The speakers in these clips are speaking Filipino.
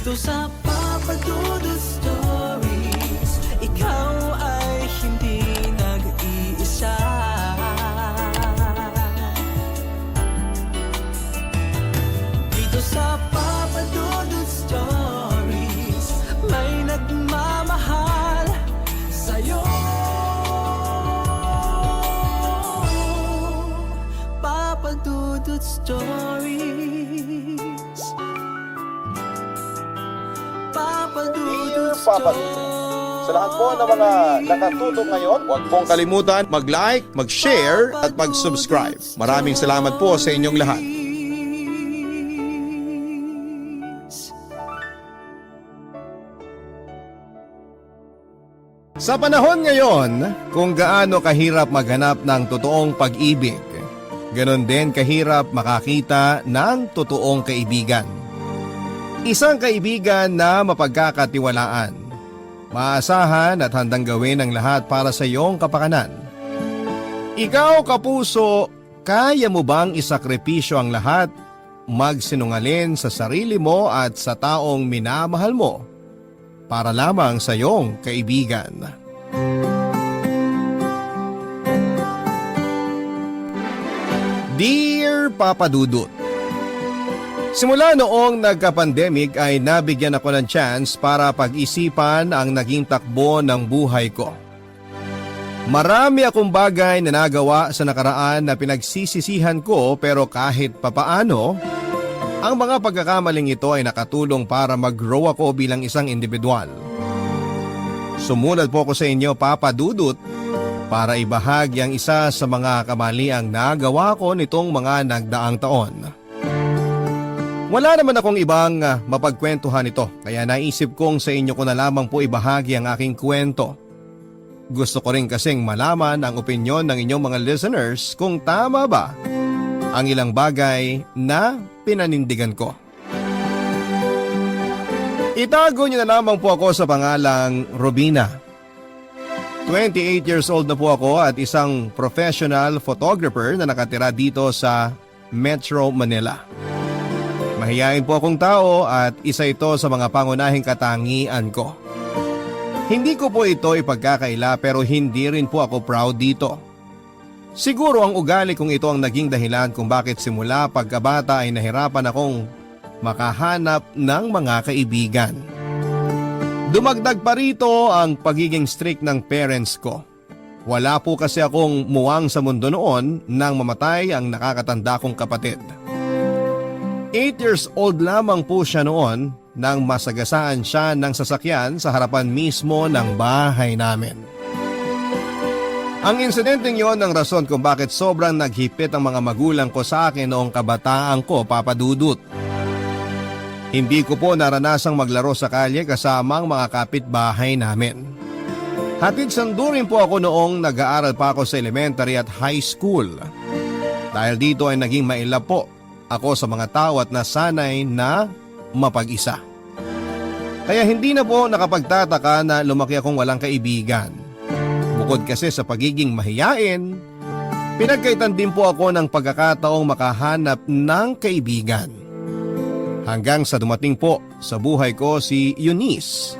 Dito sa Papa Dudut Stories, ikaw ay hindi nag-iisa. Dito sa Papa Dudut Stories, may nagmamahal sa'yo. Papa Dudut Stories, Papa Dudut Papa Dudut. Sa lahat po ng mga nakatutok ngayon, huwag pong kalimutan mag-like, mag-share at mag-subscribe. Maraming salamat po sa inyong lahat. Sa panahon ngayon, kung gaano kahirap maghanap ng totoong pag-ibig, ganon din kahirap makakita ng totoong kaibigan. Isang kaibigan na mapagkakatiwalaan, maasahan at handang gawin ang lahat para sa iyong kapakanan. Ikaw, kapuso, kaya mo bang isakripisyo ang lahat, magsinungaling sa sarili mo at sa taong minamahal mo para lamang sa iyong kaibigan? Dear Papa Dudut, simula noong nagka-pandemic ay nabigyan ako ng chance para pag-isipan ang naging takbo ng buhay ko. Marami akong bagay na nagawa sa nakaraan na pinagsisisihan ko, pero kahit papaano, ang mga pagkakamaling ito ay nakatulong para mag-grow ako bilang isang individual. Sumulat po ako sa inyo, Papa Dudut, para ibahagi ang isa sa mga kamaliang nagawa ko nitong mga nagdaang taon. Wala naman akong ibang mapagkwentuhan ito, kaya naisip kong sa inyo ko na lamang po ibahagi ang aking kwento. Gusto ko rin kasing malaman ang opinyon ng inyong mga listeners kung tama ba ang ilang bagay na pinanindigan ko. Itago niyo na lamang po ako sa pangalang Robina. 28 years old na po ako at isang professional photographer na nakatira dito sa Metro Manila. Mahiyain po akong tao at isa ito sa mga pangunahing katangian ko. Hindi ko po ito ipagkakaila, pero hindi rin po ako proud dito. Siguro ang ugali kong ito ang naging dahilan kung bakit simula pagkabata ay nahirapan akong makahanap ng mga kaibigan. Dumagdag pa rito ang pagiging strict ng parents ko. Wala po kasi akong muwang sa mundo noon nang mamatay ang nakakatanda kong kapatid. 8 years old lamang po siya noon nang masagasaan siya ng sasakyan sa harapan mismo ng bahay namin. Ang insidenteng yon ang rason kung bakit sobrang naghipit ang mga magulang ko sa akin noong kabataan ko, Papa Dudut. Hindi ko po naranasang maglaro sa kalye kasama ang mga kapitbahay namin. Hatid sando rin po ako noong nag-aaral pa ako sa elementary at high school. Dahil dito ay naging mailap po ako sa mga tao at nasanay na mapag-isa. Kaya hindi na po nakapagtataka na lumaki akong walang kaibigan. Bukod kasi sa pagiging mahiyain, pinagkaitan din po ako ng pagkakataong makahanap ng kaibigan. Hanggang sa dumating po sa buhay ko si Eunice.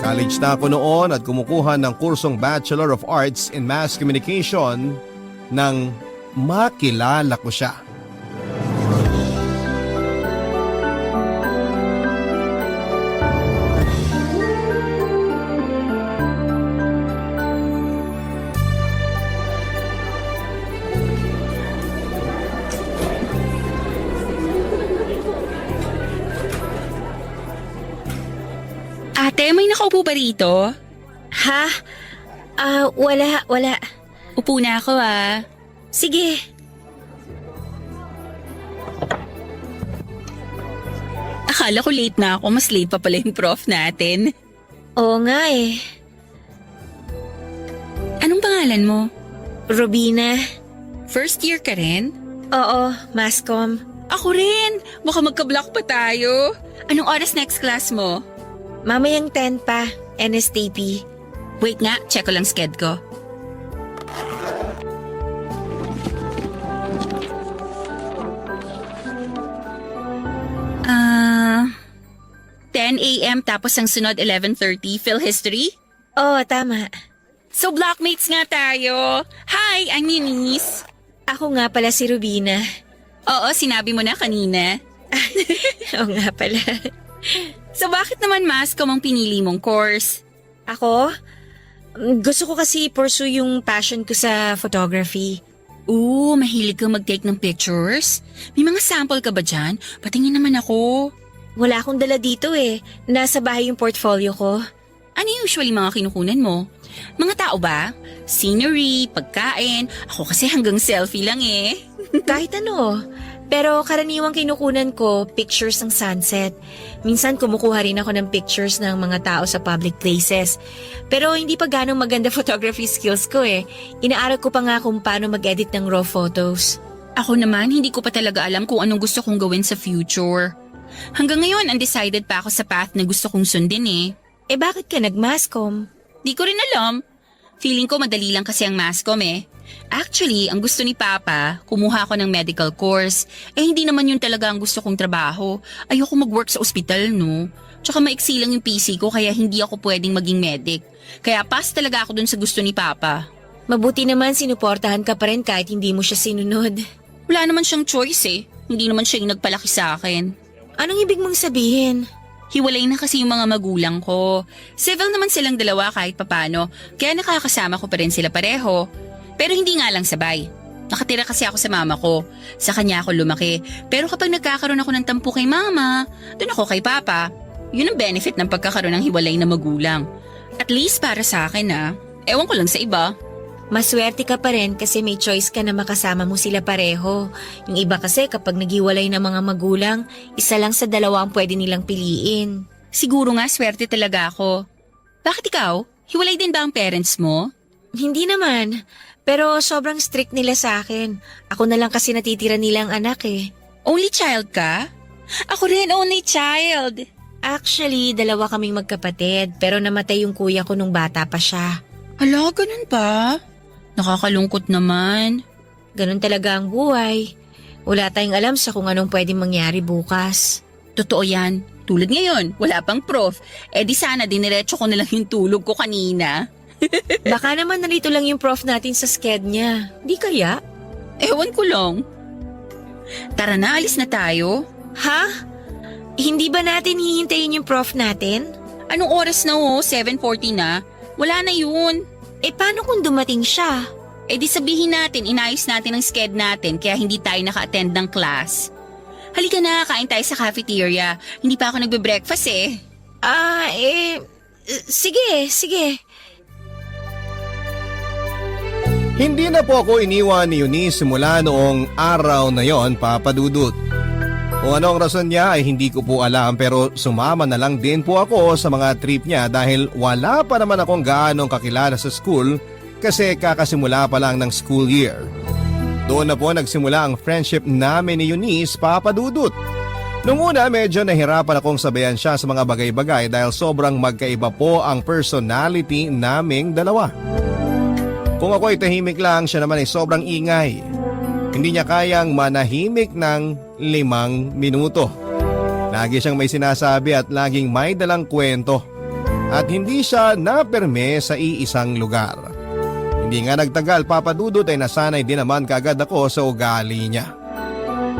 College na ako noon at kumukuha ng kursong Bachelor of Arts in Mass Communication nang makilala ko siya. Ate, may nakaupo ba rito? Ha? Wala. Upo na ako Sige. Akala ko late na ako, mas late pa pala yung prof natin. Oo nga eh. Anong pangalan mo? Robina. First year ka rin? Oo, Mascom. Ako rin! Baka magka-block pa tayo. Anong oras next class mo? Mamayang 10 pa, NSTP. Wait nga, check ko lang sked ko. 10 a.m. tapos ang sunod 11:30, Phil History? Oo, tama. So blockmates nga tayo. Hi, I'm Eunice. Ako nga pala si Rubina. Oo, sinabi mo na kanina. Oo nga pala. So bakit naman Mascom ang pinili mong course? Ako? Gusto ko kasi pursue yung passion ko sa photography. Ooh, mahilig kang mag-take ng pictures? May mga sample ka ba dyan? Patingin naman ako. Wala akong dala dito eh. Nasa bahay yung portfolio ko. Ano usually mga kinukunan mo? Mga tao ba? Scenery, pagkain. Ako kasi hanggang selfie lang eh. Kahit ano. Pero karaniwang kinukunan ko, pictures ng sunset. Minsan kumukuha rin ako ng pictures ng mga tao sa public places. Pero hindi pa ganong maganda photography skills ko eh. Inaaral ko pa nga kung paano mag-edit ng raw photos. Ako naman, hindi ko pa talaga alam kung anong gusto kong gawin sa future. Hanggang ngayon, undecided pa ako sa path na gusto kong sundin eh. Eh bakit ka nag-mascom? Di ko rin alam. Feeling ko madali lang kasi ang Mascom eh. Actually, ang gusto ni Papa, kumuha ako ng medical course. Eh hindi naman yun talaga ang gusto kong trabaho. Ayoko mag-work sa ospital, no? Tsaka maiksi lang yung PC ko kaya hindi ako pwedeng maging medic. Kaya pass talaga ako dun sa gusto ni Papa. Mabuti naman sinuportahan ka pa rin kahit hindi mo siya sinunod. Wala naman siyang choice eh. Hindi naman siya yung nagpalaki sa akin. Anong ibig mong sabihin? Hiwalay na kasi yung mga magulang ko. Civil naman silang dalawa kahit papano, kaya nakakasama ko pa rin sila pareho. Pero hindi nga lang sabay. Nakatira kasi ako sa mama ko. Sa kanya ako lumaki. Pero kapag nagkakaroon ako ng tampo kay mama, doon ako kay papa. Yun ang benefit ng pagkakaroon ng hiwalay na magulang. At least para sa akin Ewan ko lang sa iba. Maswerte ka pa rin kasi may choice ka na makasama mo sila pareho. Yung iba kasi kapag naghiwalay ng mga magulang, isa lang sa dalawa ang pwede nilang piliin. Siguro nga swerte talaga ako. Bakit ikaw? Hiwalay din ba ang parents mo? Hindi naman. Pero sobrang strict nila sa akin. Ako na lang kasi natitira nilang anak eh. Only child ka? Ako rin only child. Actually, dalawa kaming magkapatid pero namatay yung kuya ko nung bata pa siya. Hala, ganun ba? Nakakalungkot naman. Ganun talaga ang buhay. Wala tayong alam sa kung anong pwedeng mangyari bukas. Totoo yan. Tulad ngayon, wala pang prof. Eh di sana diniretso ko na lang yung tulog ko kanina. Baka naman narito lang yung prof natin sa sked niya. Di kaya? Ewan ko lang. Tara na, alis na tayo. Ha? Hindi ba natin hihintayin yung prof natin? Anong oras na 7:40 na. Wala na yun. Eh paano kung dumating siya? Eh di sabihin natin, inayos natin ang sked natin kaya hindi tayo naka-attend ng class. Halika na, kain tayo sa cafeteria. Hindi pa ako nagbe-breakfast eh. Sige. Hindi na po ako iniwan ni Eunice simula noong araw na yon, Papa Dudut. Kung anong rason niya ay hindi ko po alam pero sumama na lang din po ako sa mga trip niya dahil wala pa naman akong gaanong kakilala sa school kasi kakasimula pa lang ng school year. Doon na po nagsimula ang friendship namin ni Eunice, Papa Dudut. Nung una medyo nahirapan akong sabayan siya sa mga bagay-bagay dahil sobrang magkaiba po ang personality naming dalawa. Kung ako ay tahimik lang, siya naman ay sobrang ingay. Hindi niya kayang manahimik ng 5 minuto. Lagi siyang may sinasabi at laging may dalang kwento. At hindi siya naperme sa iisang lugar. Hindi nga nagtagal, Papa Dudut, ay nasanay din naman kagad ako sa ugali niya.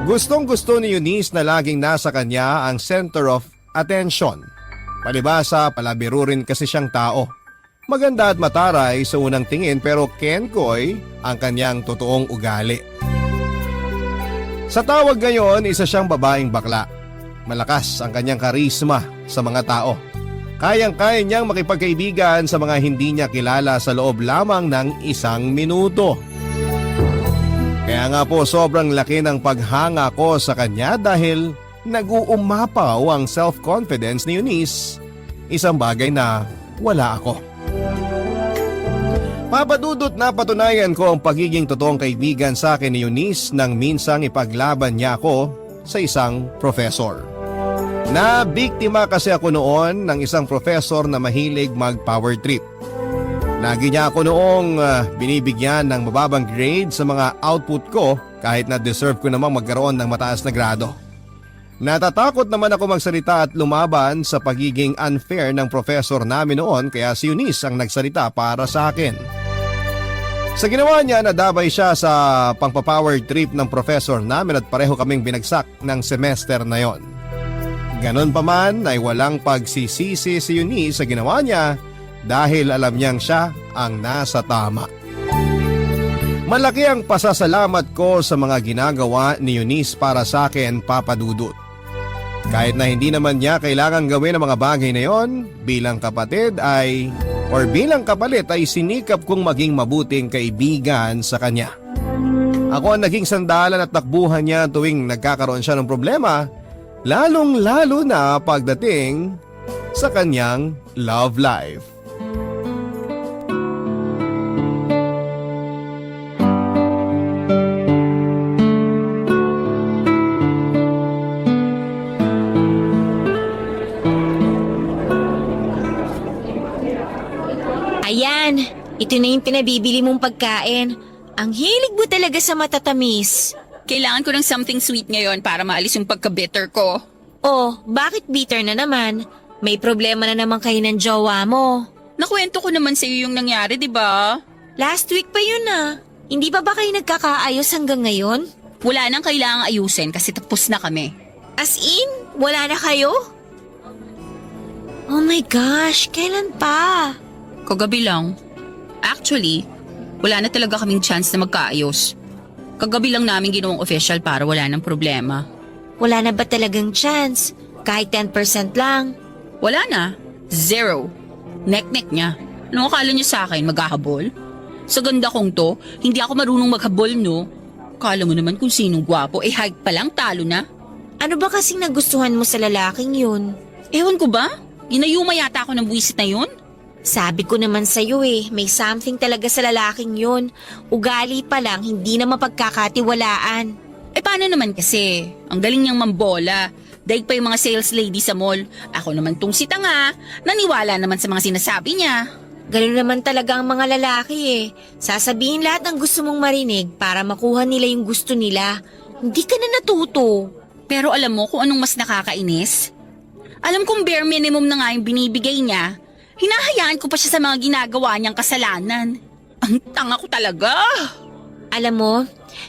Gustong gusto ni Eunice na laging nasa kanya ang center of attention. Palibasa, palabiro rin kasi siyang tao. Maganda at mataray sa unang tingin pero kenkoy ang kanyang totoong ugali. Sa tawag ngayon, isa siyang babaeng bakla. Malakas ang kanyang karisma sa mga tao. Kayang-kaya niyang makipagkaibigan sa mga hindi niya kilala sa loob lamang ng 1 minuto. Kaya nga po sobrang laki ng paghanga ko sa kanya dahil nag-uumapaw ang self-confidence ni Eunice. Isang bagay na wala ako. Papa Dudut, napatunayan ko ang pagiging totoong kaibigan sa akin ni Eunice nang minsang ipaglaban niya ako sa isang professor. Nabiktima kasi ako noon ng isang professor na mahilig mag-power trip. Lagi niya ako noong binibigyan ng mababang grade sa mga output ko kahit na deserve ko namang magkaroon ng mataas na grado. Natatakot naman ako magsalita at lumaban sa pagiging unfair ng professor namin noon kaya si Eunice ang nagsalita para sa akin. Sa ginawa niya, nadabay siya sa pangpapower trip ng professor namin at pareho kaming binagsak ng semester na yon. Ganon pa man ay walang pagsisisi si Eunice sa ginawa niya dahil alam niyang siya ang nasa tama. Malaki ang pasasalamat ko sa mga ginagawa ni Eunice para sa akin, Papa Dudut. Kahit na hindi naman niya kailangan gawin ang mga bagay na yon, bilang kapatid bilang kapalit ay sinikap kong maging mabuting kaibigan sa kanya. Ako ang naging sandalan at takbuhan niya tuwing nagkakaroon siya ng problema, lalong-lalo na pagdating sa kanyang love life. Ayan, ito na yung pinabibili mong pagkain. Ang hilig mo talaga sa matatamis. Kailangan ko ng something sweet ngayon para maalis yung pagka-bitter ko. Oh, bakit bitter na naman? May problema na naman kayo ng jowa mo. Nakwento ko naman sa iyo yung nangyari, di ba? Last week pa yun ah. Hindi pa ba kayo nagkakaayos hanggang ngayon? Wala nang kailangang ayusin kasi tapos na kami. As in, wala na kayo? Oh my gosh, kailan pa? Kagabi lang. Actually, wala na talaga kaming chance na magkaayos. Kagabi lang namin ginawang official para wala nang problema. Wala na ba talagang chance? Kahit 10% lang? Wala na. Zero. Nek-nek niya. Ano akala niya sa akin, maghahabol? Sa ganda kong to, hindi ako marunong maghabol, no? Kala mo naman kung sinong gwapo, height pa lang talo na. Ano ba kasing nagustuhan mo sa lalaking yun? Ewan ko ba? Ginayuma yata ako ng buwisit na yun? Sabi ko naman sa'yo may something talaga sa lalaking yun. Ugali pa lang, hindi na mapagkakatiwalaan. Paano naman kasi? Ang galing niyang mambola. Daig pa yung mga sales lady sa mall. Ako naman tong si tanga, naniwala naman sa mga sinasabi niya. Ganun naman talaga ang mga lalaki Sasabihin lahat ng gusto mong marinig para makuha nila yung gusto nila. Hindi ka na natuto. Pero alam mo kung anong mas nakakainis? Alam kong bare minimum na nga yung binibigay niya. Hinahayaan ko pa siya sa mga ginagawa niyang kasalanan. Ang tanga ko talaga. Alam mo,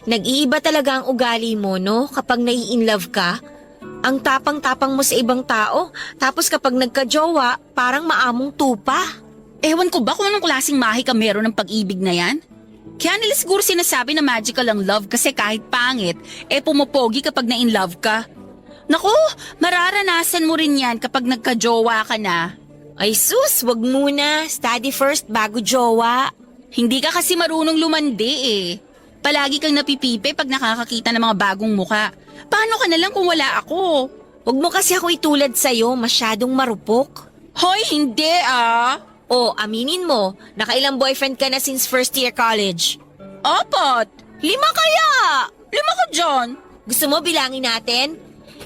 nag-iiba talaga ang ugali mo, no? Kapag nai-inlove ka. Ang tapang-tapang mo sa ibang tao, tapos kapag nagka-jowa, parang maamong tupa. Ewan ko ba kung anong klaseng mahi ka meron ng pag-ibig na yan? Kaya nila siguro sinasabi na magical ang love kasi kahit pangit, pumopogi kapag na-inlove ka. Naku, mararanasan mo rin yan kapag nagka-jowa ka na. Ay sus, wag muna. Study first bago jowa. Hindi ka kasi marunong lumandi Palagi kang napipipi pag nakakakita ng mga bagong muka. Paano ka na lang kung wala ako? Wag mo kasi ako itulad sa'yo, masyadong marupok. Hoy, hindi O, aminin mo, nakailang boyfriend ka na since first year college? 4. 5 kaya! 5 ka dyan. Gusto mo bilangin natin?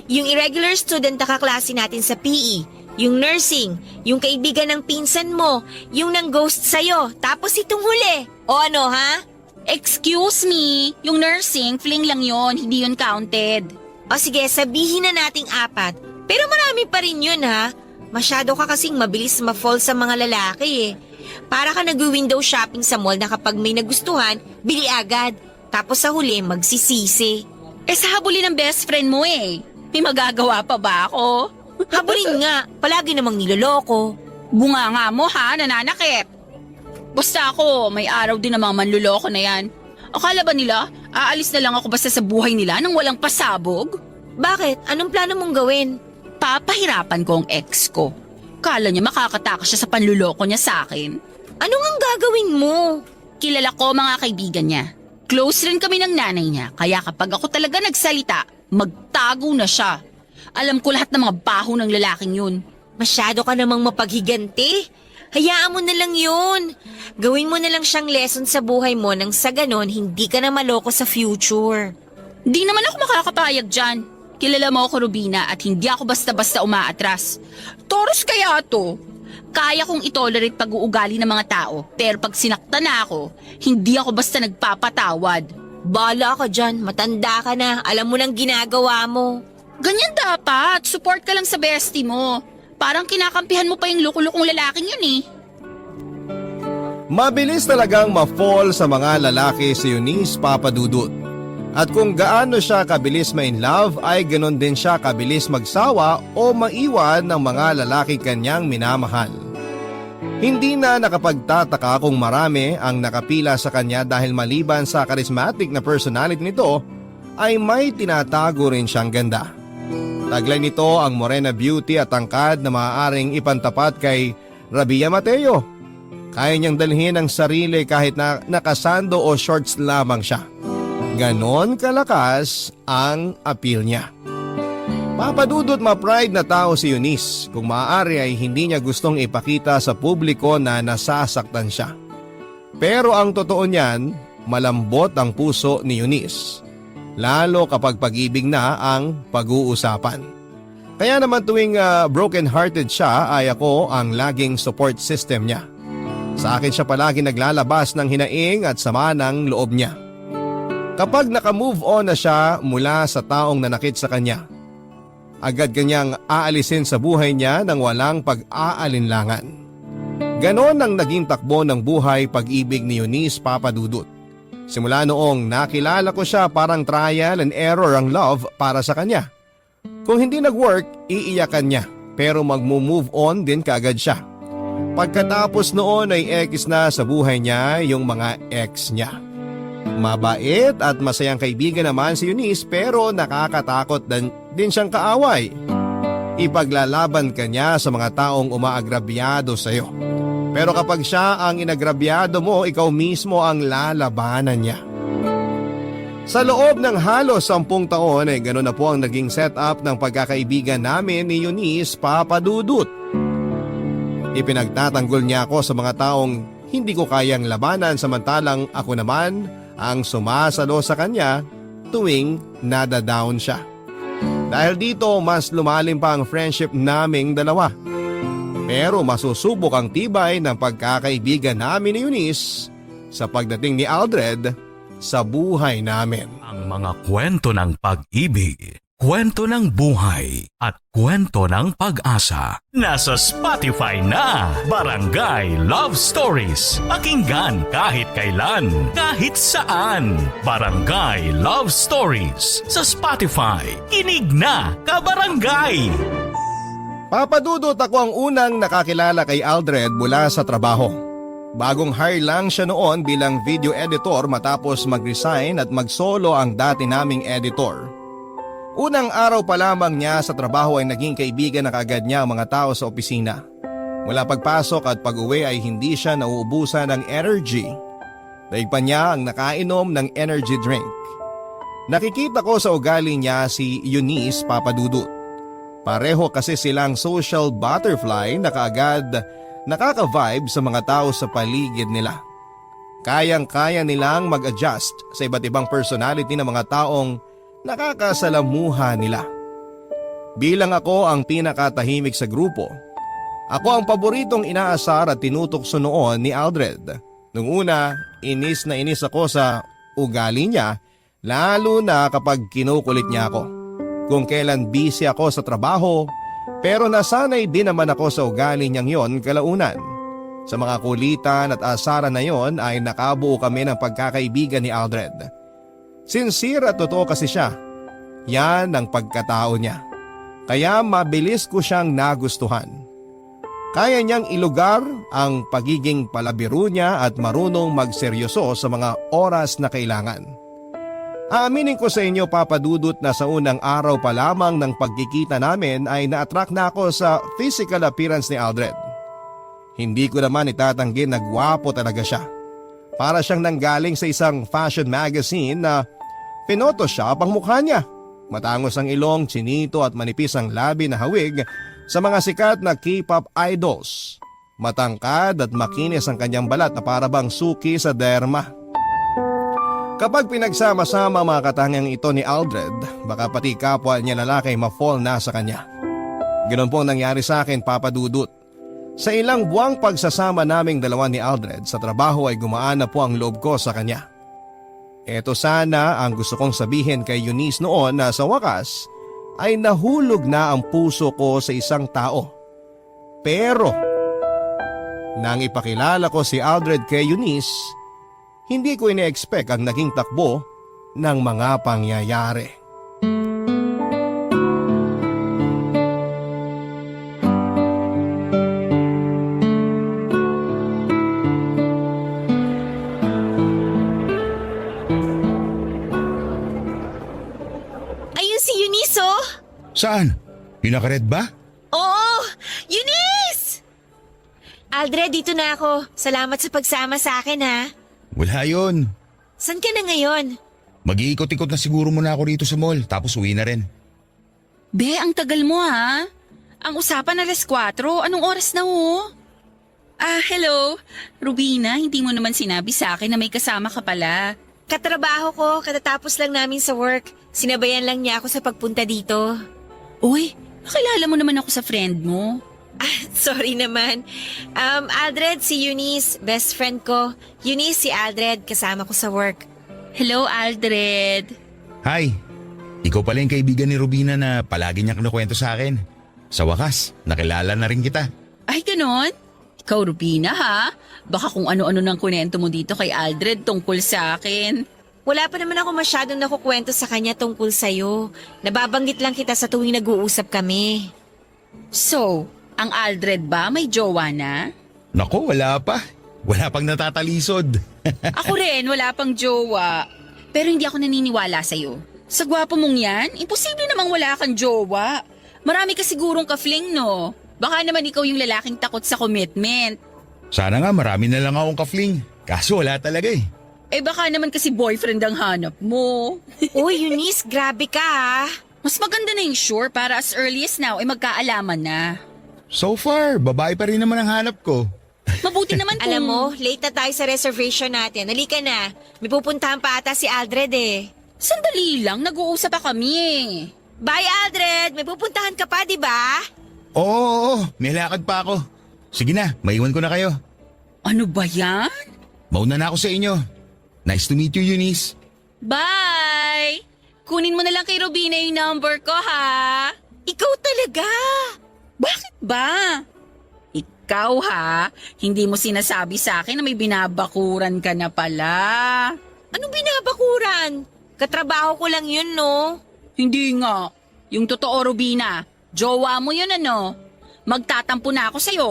Yung irregular student na kaklase natin sa PE, yung nursing, yung kaibigan ng pinsan mo, yung nang ghost sa'yo, tapos itong huli. O ano ha? Excuse me, yung nursing, fling lang yon, hindi yun counted. O sige, sabihin na nating 4. Pero marami pa rin yun ha. Masyado ka kasing mabilis ma-fall sa mga lalaki Para ka nag-window shopping sa mall na kapag may nagustuhan, bili agad. Tapos sa huli, magsisisi. Sa habulin ng best friend mo May magagawa pa ba ako? Habulin nga, palagi namang niloloko. Bunga nga mo ha, nananakit. Basta ako, may araw din ang mga manluloko na yan. Akala ba nila, aalis na lang ako basta sa buhay nila nang walang pasabog? Bakit? Anong plano mong gawin? Papahirapan ko ang ex ko. Kala niya makakatakas siya sa panluloko niya sa akin. Ano ngang gagawin mo? Kilala ko mga kaibigan niya. Close rin kami ng nanay niya, kaya kapag ako talaga nagsalita, magtago na siya. Alam ko lahat ng mga baho ng lalaking yun. Masyado ka namang mapaghiganti. Hayaan mo na lang yun. Gawin mo na lang siyang lesson sa buhay mo nang sa ganon hindi ka na maloko sa future. Di naman ako makakapayag dyan. Kilala mo ako, Rubina, at hindi ako basta-basta umaatras. Taurus kaya to. Kaya kong itolerate pag-uugali ng mga tao, pero pag sinakta na ako, hindi ako basta nagpapatawad. Bala ka dyan, matanda ka na, alam mo nang ginagawa mo. Ganyan dapat. Support ka lang sa bestie mo. Parang kinakampihan mo pa yung loko-lokong lalaking yun eh. Mabilis talagang ma-fall sa mga lalaki si Eunice Papadudut. At kung gaano siya kabilis ma-in love ay ganon din siya kabilis magsawa o maiwan ng mga lalaki kanyang minamahal. Hindi na nakapagtataka kung marami ang nakapila sa kanya dahil maliban sa charismatic na personality nito ay may tinatago rin siyang ganda. Taglay nito ang morena beauty at tangkad na maaaring ipantapat kay Rabia Mateo. Kaya niyang dalhin ang sarili kahit na nakasando o shorts lamang siya. Ganon kalakas ang appeal niya. Papadudot ma-pride na tao si Eunice. Kung maaari ay hindi niya gustong ipakita sa publiko na nasasaktan siya. Pero ang totoo niyan, malambot ang puso ni Eunice. Lalo kapag pag-ibig na ang pag-uusapan. Kaya naman tuwing broken-hearted siya ay ako ang laging support system niya. Sa akin siya palagi naglalabas ng hinaing at sama ng loob niya. Kapag naka-move on na siya mula sa taong nanakit sa kanya, agad kanyang aalisin sa buhay niya nang walang pag-aalinlangan. Ganon ang naging takbo ng buhay pag-ibig ni Eunice Papadudut. Simula noong nakilala ko siya parang trial and error ang love para sa kanya. Kung hindi nag-work, iiyakan niya pero mag-move on din kaagad siya. Pagkatapos noon ay ex na sa buhay niya yung mga ex niya. Mabait at masayang kaibigan naman si Eunice pero nakakatakot din siyang kaaway. Ipaglalaban ka niya sa mga taong umaagrabyado sa iyo. Pero kapag siya ang inagrabyado mo, ikaw mismo ang lalabanan niya. Sa loob ng halos 10 taon ay ganoon na po ang naging setup ng pagkakaibigan namin ni Eunice Papadudut. Ipinagtatanggol niya ako sa mga taong hindi ko kayang labanan samantalang ako naman ang sumasalo sa kanya tuwing nadadown siya. Dahil dito mas lumalim pa ang friendship naming dalawa. Pero masusubok ang tibay ng pagkakaibigan namin ni Eunice sa pagdating ni Aldred sa buhay namin. Ang mga kwento ng pag-ibig, kwento ng buhay at kwento ng pag-asa. Nasa Spotify na, Barangay Love Stories. Pakinggan kahit kailan, kahit saan. Barangay Love Stories sa Spotify. Kinig na, kabarangay! Papadudot ako ang unang nakakilala kay Aldred mula sa trabaho. Bagong hire lang siya noon bilang video editor matapos mag-resign at mag-solo ang dati naming editor. Unang araw pa lamang niya sa trabaho ay naging kaibigan na kaagad niya ang mga tao sa opisina. Mula pagpasok at pag-uwi ay hindi siya nauubusan ng energy. Daig pa niya ang nakainom ng energy drink. Nakikita ko sa ugali niya si Eunice Papadudut. Pareho kasi silang social butterfly na kaagad nakaka-vibe sa mga tao sa paligid nila. Kayang-kaya nilang mag-adjust sa iba't ibang personality ng mga taong nakakasalamuha nila. Bilang ako ang pinakatahimik sa grupo, ako ang paboritong inaasar at tinutokso noon ni Aldred. Nung una, inis na inis ako sa ugali niya, lalo na kapag kinukulit niya ako. Kung kailan busy ako sa trabaho, pero nasanay din naman ako sa ugali niyang yon kalaunan. Sa mga kulitan at asaran na yon ay nakabuo kami ng pagkakaibigan ni Aldred. Sincere at totoo kasi siya. Yan ang pagkatao niya. Kaya mabilis ko siyang nagustuhan. Kaya niyang ilugar ang pagiging palabiro niya at marunong magseryoso sa mga oras na kailangan. Aaminin ko sa inyo Papadudut na sa unang araw pa lamang ng pagkikita namin ay na-attract na ako sa physical appearance ni Aldred. Hindi ko naman itatanggi na gwapo talaga siya. Para siyang nanggaling sa isang fashion magazine na pinotoshop ang mukha niya. Matangos ang ilong, chinito at manipis ang labi na hawig sa mga sikat na K-pop idols. Matangkad at makinis ang kanyang balat na parabang suki sa derma. Kapag pinagsama-sama mga katangiang ito ni Aldred, baka pati kapwa niya lalaki ma-fall na sa kanya. Ganoon po nangyari sa akin Papadudut. Sa ilang buwang pagsasama naming dalawa ni Aldred sa trabaho ay gumaan na po ang loob ko sa kanya. Ito sana ang gusto kong sabihin kay Eunice noon na sa wakas ay nahulog na ang puso ko sa isang tao. Pero nang ipakilala ko si Aldred kay Eunice, hindi ko ine-expect ang naging takbo ng mga pangyayari. Ayun si Eunice, oh! Saan? Yung naka-red ba? Oo! Eunice! Aldred, dito na ako. Salamat sa pagsama sa akin, ha? Wala yun. San ka na ngayon? Mag-iikot-ikot na siguro muna ako rito sa mall, tapos uwi na rin. Be, ang tagal mo ha. Ang usapan 4:00. Anong oras na ho? Hello. Rubina, hindi mo naman sinabi sa akin na may kasama ka pala. Katrabaho ko, katatapos lang namin sa work. Sinabayan lang niya ako sa pagpunta dito. Uy, nakilala mo naman ako sa friend mo. Sorry naman. Aldred, si Eunice, best friend ko. Eunice, si Aldred, kasama ko sa work. Hello, Aldred. Hi! Ikaw pala yung kaibigan ni Rubina na palagi niya kinukwento sa akin. Sa wakas, nakilala na rin kita. Ay, ganon? Ikaw, Rubina, ha? Baka kung ano-ano nang kunento mo dito kay Aldred tungkol sa akin. Wala pa naman ako masyadong nakukwento sa kanya tungkol sa'yo. Nababanggit lang kita sa tuwing nag-uusap kami. So, ang Aldred ba may jowa na? Nako, wala pa. Wala pang natatalisod. Ako rin, wala pang jowa. Pero hindi ako naniniwala sa'yo. Sa gwapo mong yan, imposible namang wala kang jowa. Marami ka sigurong ka-fling, no? Baka naman ikaw yung lalaking takot sa commitment. Sana nga marami na lang akong kafling. Kaso wala talaga eh. Eh baka naman kasi boyfriend ang hanap mo. Uy, Eunice, grabe ka, ha? Mas maganda na yung sure para as early as now ay magkaalaman na. So far, babae pa rin naman ang hanap ko. Mabuti naman kung... Alam mo, late na tayo sa reservation natin. Halika na. May pupuntahan pa ata si Aldred eh. Sandali lang, nag-uusap pa kami eh. Bye, Aldred! May pupuntahan ka pa, di ba? Oo, may lakad pa ako. Sige na, maiwan ko na kayo. Ano ba yan? Mauna na ako sa inyo. Nice to meet you, Eunice. Bye! Kunin mo na lang kay Rubina yung number ko, ha? Ikaw talaga! Bakit ba? Ikaw, ha? Hindi mo sinasabi sa akin na may binabakuran ka na pala. Anong binabakuran? Katrabaho ko lang yun, no? Hindi nga. Yung totoo, Rubina. Jowa mo yun, ano? Magtatampo na ako sa'yo.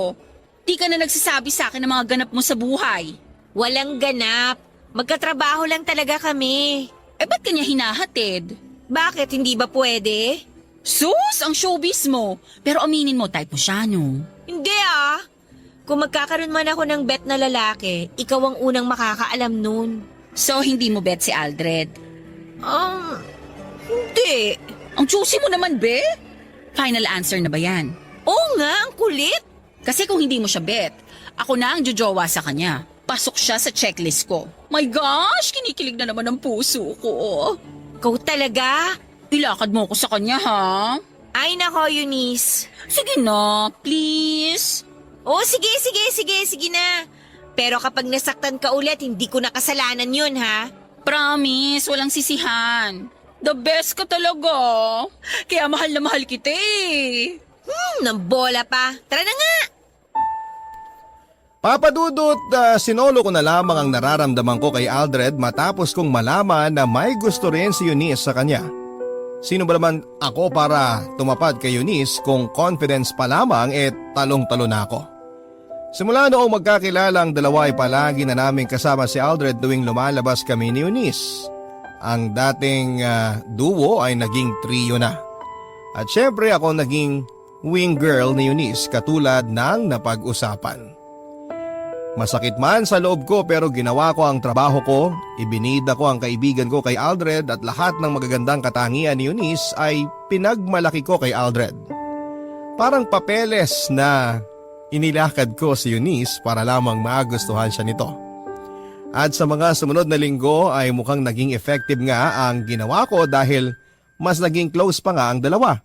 Di ka na nagsasabi sa akin ng mga ganap mo sa buhay. Walang ganap. Magkatrabaho lang talaga kami. Eh, ba't kanya hinahatid? Bakit? Hindi ba pwede? Sus, ang showbiz mo. Pero aminin mo, type mo siya, no? Hindi ah. Kung magkakaroon man ako ng bet na lalaki, ikaw ang unang makakaalam nun. So, hindi mo bet si Aldred? Hindi. Ang juicy mo naman, be. Final answer na ba yan? Oo nga, ang kulit. Kasi kung hindi mo siya bet, ako na ang jojowa sa kanya. Pasok siya sa checklist ko. My gosh, kinikilig na naman ang puso ko. Ikaw talaga? Ilakad mo ko sa kanya, ha? Ay nako, Eunice. Sige na, please. Oh, sige na. Pero kapag nasaktan ka ulit, hindi ko nakasalanan yun, ha? Promise, walang sisihan. The best ka talaga. Kaya mahal na mahal kita eh. Nang bola pa. Tara na nga. Papadudot, sinolo ko na lamang ang nararamdaman ko kay Aldred matapos kong malaman na may gusto rin si Eunice sa kanya. Sino ba naman ako para tumapad kay Eunice kung confidence pa lamang talong-talo na ako. Simula noong magkakilala ang dalawa ay palagi na namin kasama si Aldred tuwing lumalabas kami ni Eunice. Ang dating duo ay naging trio na. At syempre ako naging wing girl ni Eunice katulad ng napag-usapan. Masakit man sa loob ko pero ginawa ko ang trabaho ko, ibinida ko ang kaibigan ko kay Aldred at lahat ng magagandang katangian ni Eunice ay pinagmalaki ko kay Aldred. Parang papeles na inilakad ko si Eunice para lamang magustuhan siya nito. At sa mga sumunod na linggo ay mukhang naging effective nga ang ginawa ko dahil mas naging close pa nga ang dalawa.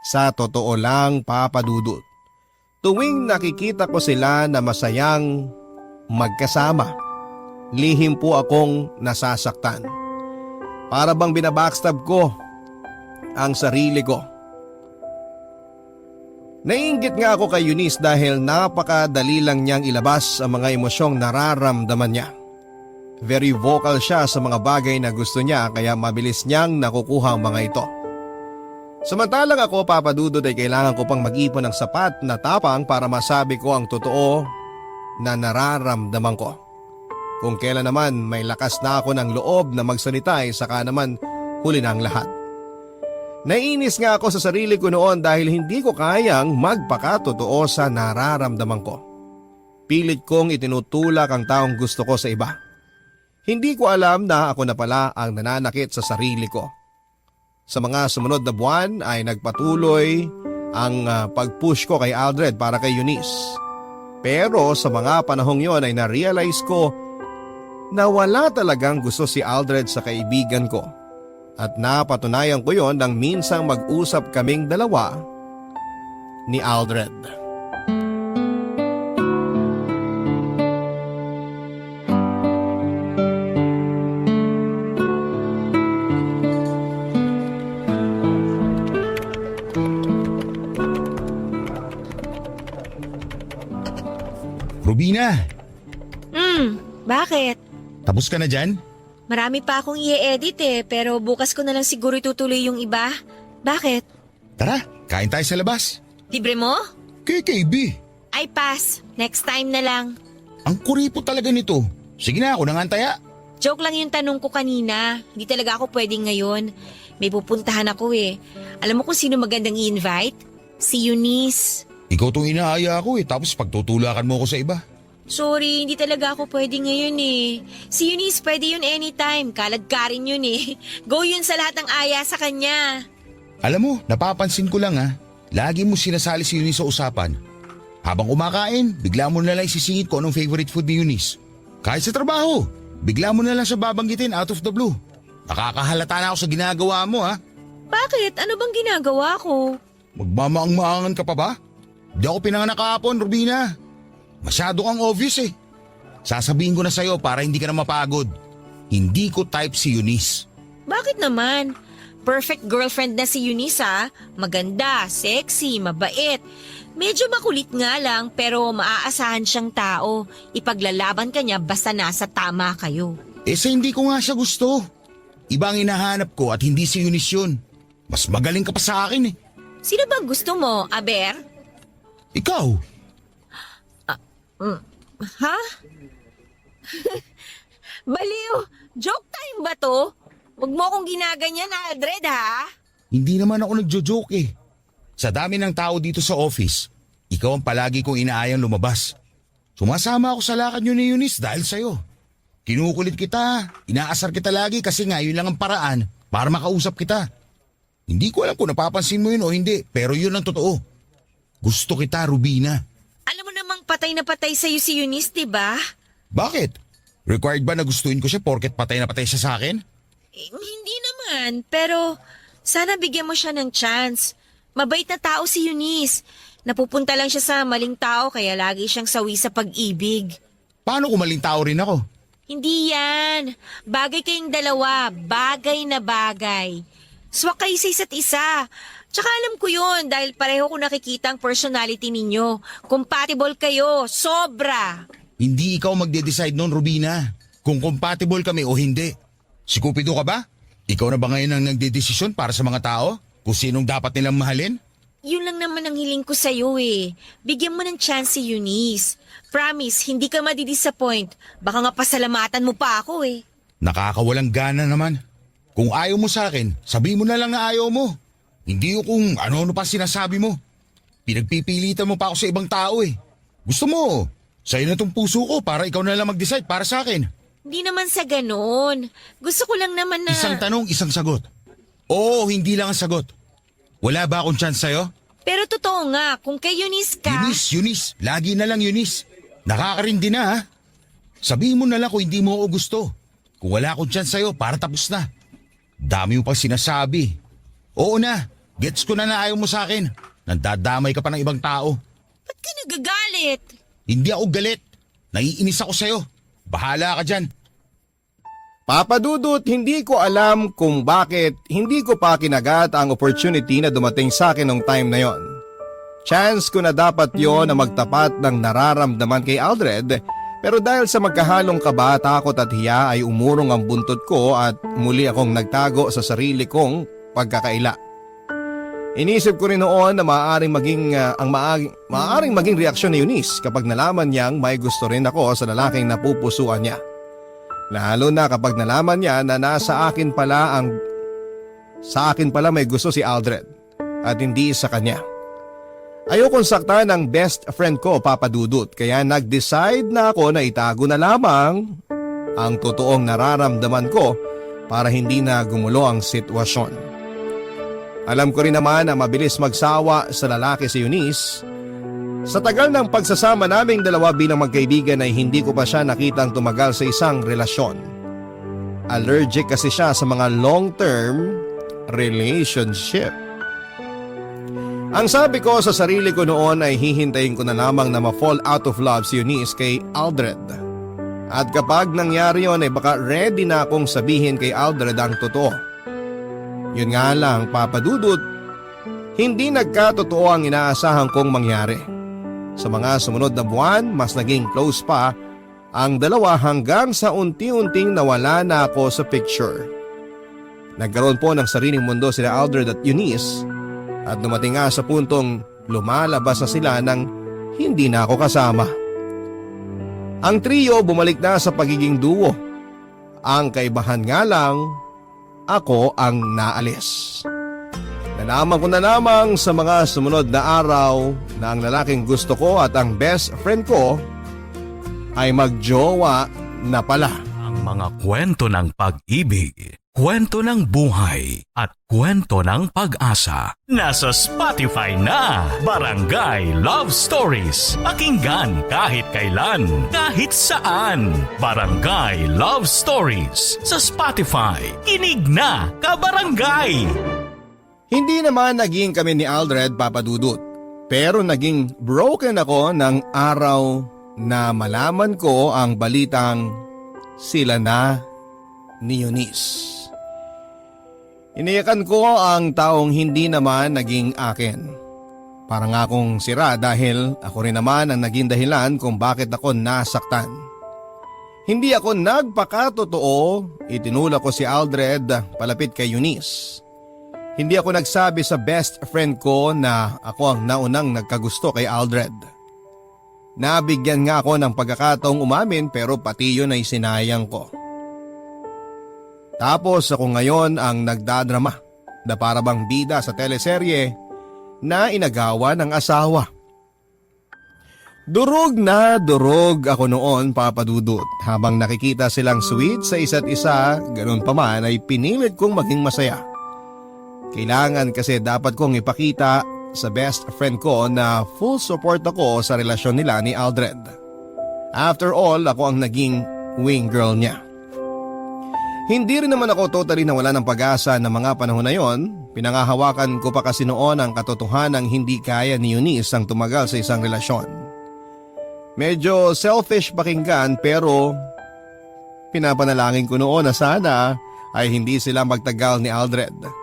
Sa totoo lang, papadudot. Tuwing nakikita ko sila na masayang magkasama, lihim po akong nasasaktan. Para bang binabackstab ko ang sarili ko. Naiinggit nga ako kay Eunice dahil napakadali lang niyang ilabas ang mga emosyong nararamdaman niya. Very vocal siya sa mga bagay na gusto niya kaya mabilis niyang nakukuha ang mga ito. Samantalang ako, Papa Dudut, ay kailangan ko pang mag-ipon ng sapat na tapang para masabi ko ang totoo na nararamdaman ko. Kung kailan naman may lakas na ako ng loob na magsalita ay saka naman huli na ang lahat. Naiinis nga ako sa sarili ko noon dahil hindi ko kayang magpakatotoo sa nararamdaman ko. Pilit kong itinutulak ang taong gusto ko sa iba. Hindi ko alam na ako na pala ang nananakit sa sarili ko. Sa mga sumunod na buwan ay nagpatuloy ang pag-push ko kay Aldred para kay Eunice. Pero sa mga panahong yon ay na-realize ko na wala talagang gusto si Aldred sa kaibigan ko. At napatunayan ko yon nang minsang mag-usap kaming dalawa ni Aldred. Rubina, Bakit? tapos ka na dyan? Marami pa akong i-edit pero bukas ko na lang siguro itutuloy yung iba. Bakit? Tara, kain tayo sa labas. Libre mo? KKB, Ay pass, next time na lang. ang kuripo talaga nito. Sige na, ako nangantaya. Joke lang yung tanong ko kanina. Hindi talaga ako pwedeng ngayon. May pupuntahan ako Alam mo kung sino magandang i-invite? Si Eunice. Ikaw tong inaaya ako tapos pagtutulakan mo ako sa iba. Sorry, hindi talaga ako pwede ngayon Si Eunice pwede yun anytime. Kalad ka rin yun Go yun sa lahat ng aya sa kanya. Alam mo, napapansin ko lang lagi mo sinasali si Eunice sa usapan. Habang kumakain, bigla mo na lang isisingit ko anong favorite food ni Eunice. Kahit sa trabaho, bigla mo na lang siya babanggitin out of the blue. Nakakahalata na ako sa ginagawa mo Bakit? Ano bang ginagawa ko? Magmamaang-maangan ka pa ba? Di ako pinanganak kahapon, Rubina. Masyado kang obvious Sasabihin ko na sa'yo para hindi ka na mapagod. Hindi ko type si Eunice. Bakit naman? Perfect girlfriend na si Eunice Maganda, sexy, mabait. Medyo makulit nga lang pero maaasahan siyang tao. Ipaglalaban ka niya basta nasa tama kayo. Sa hindi ko nga siya gusto. Ibang hinahanap ko at hindi si Eunice yun. Mas magaling ka pa sa akin Sino bang gusto mo, Aber? Ikaw? Ha? Baliw! Joke time ba to? Huwag mo akong ginaganyan, Aldred, ha? Hindi naman ako nagjo-joke Sa dami ng tao dito sa office, ikaw ang palagi kong inaayang lumabas. Sumasama ako sa lakad nyo ni Eunice dahil sa'yo. Kinukulit kita, inaasar kita lagi kasi nga yun lang ang paraan para makausap kita. Hindi ko alam kung napapansin mo yun o hindi, pero yun ang totoo. Gusto kita, Rubina. Alam mo namang patay na patay sa'yo si Eunice, diba? Bakit? Required ba na gustuin ko siya porket patay na patay siya sa akin? Hindi naman, pero sana bigyan mo siya ng chance. Mabait na tao si Eunice. Napupunta lang siya sa maling tao kaya lagi siyang sawi sa pag-ibig. Paano kung maling tao rin ako? Hindi yan. Bagay kayong dalawa. Bagay na bagay. Swak kayo sa isa't isa. Tsaka alam ko yun dahil pareho ko nakikita ang personality ninyo. Compatible kayo. Sobra. Hindi ikaw magde-decide noon, Rubina. Kung compatible kami o hindi. Si Cupido ka ba? Ikaw na ba ngayon ang nagdedesisyon para sa mga tao? Kung sinong dapat nilang mahalin? Yun lang naman ang hiling ko sa'yo Bigyan mo ng chance si Eunice. Promise, hindi ka madidisappoint. Baka nga pasalamatan mo pa ako Nakakawalang gana naman. Kung ayaw mo sa akin, sabi mo na lang na ayaw mo. Hindi yung kung ano-ano pa sinasabi mo. Pinagpipilitan mo pa ako sa ibang tao Gusto mo, sa'yo na tong puso ko para ikaw na lang mag-decide para sa akin. Hindi naman sa ganon. Gusto ko lang naman na... Isang tanong, isang sagot. Oo, hindi lang ang sagot. Wala ba akong chance sa'yo? Pero totoo nga, kung kay Eunice ka... Eunice. Lagi na lang Eunice. Nakakarindi na Sabihin mo na lang kung hindi mo ako gusto. Kung wala akong chance sa'yo, para tapos na. Dami mo pang sinasabi. Oo na, gets ko na ayaw mo sa akin. Nandadamay ka pa ng ibang tao. Ba't ka nagagalit? Hindi ako galit. Naiinis ako sa'yo. Bahala ka dyan. Papa Dudut, hindi ko alam kung bakit hindi ko pa kinagat ang opportunity na dumating sa akin nung time na yon. Chance ko na dapat yon na magtapat ng nararamdaman kay Aldred, pero dahil sa magkahalong kaba, takot at hiya ay umurong ang buntot ko at muli akong nagtago sa sarili kong pagkakaila. Inisip ko rin noon na maaaring maging reaksyon ni Eunice kapag nalaman niyang may gusto rin ako sa lalaking napupusuan niya. Lalo na kapag nalaman niya na sa akin pala may gusto si Aldred at hindi sa kanya. Ayokong saktan ng best friend ko, Papa Dudut, kaya nag-decide na ako na itago na lamang ang totoong nararamdaman ko para hindi na gumulo ang sitwasyon. Alam ko rin naman na mabilis magsawa sa lalaki si Eunice. Sa tagal ng pagsasama naming dalawa bilang magkaibigan ay hindi ko pa siya nakitang tumagal sa isang relasyon. Allergic kasi siya sa mga long-term relationship. Ang sabi ko sa sarili ko noon ay hihintayin ko na lamang na ma-fall out of love si Eunice kay Aldred. At kapag nangyari yon ay baka ready na akong sabihin kay Aldred ang totoo. Yun nga lang, Papa Dudut, hindi nagkatotoo ang inaasahan kong mangyari. Sa mga sumunod na buwan, mas naging close pa ang dalawa hanggang sa unti-unting nawala na ako sa picture. Nagkaroon po ng sariling mundo sila Aldred at Eunice at dumating nga sa puntong lumalabas na sila nang hindi na ako kasama. Ang trio bumalik na sa pagiging duo. Ang kaibahan nga lang, ako ang naalis. Nalaman ko na lamang sa mga sumunod na araw na ang lalaking gusto ko at ang best friend ko ay magjowa na pala. Ang mga kwento ng pag-ibig, kwento ng buhay at kwento ng pag-asa. Nasa Spotify na, Barangay Love Stories. Pakinggan kahit kailan, kahit saan. Barangay Love Stories sa Spotify. Kinig na, kabarangay! Hindi naman naging kami ni Aldred, Papa Dudut. Pero naging broken ako ng araw na malaman ko ang balitang sila na ni Eunice. Iniyakan ko ang taong hindi naman naging akin. Parang akong sira dahil ako rin naman ang naging dahilan kung bakit ako nasaktan. Hindi ako nagpakatotoo, itinulak ko si Aldred palapit kay Eunice. Hindi ako nagsabi sa best friend ko na ako ang naunang nagkagusto kay Aldred. Nabigyan nga ako ng pagkakataong umamin pero pati yun ay sinayang ko. Tapos ako ngayon ang nagdadrama na para bang bida sa teleserye na inagawa ng asawa. Durog na durog ako noon, Papa Dudut. Habang nakikita silang sweet sa isa't isa, ganun pa man ay pinilit kong maging masaya. Kailangan kasi dapat kong ipakita sa best friend ko na full support ako sa relasyon nila ni Aldred. After all, ako ang naging wing girl niya. Hindi rin naman ako totally nawala ng pag-asa ng mga panahon na yon. Pinangahawakan ko pa kasi noon ang katotohanang hindi kaya ni Eunice ang tumagal sa isang relasyon. Medyo selfish pakinggan pero pinapanalangin ko noon na sana ay hindi sila magtagal ni Aldred.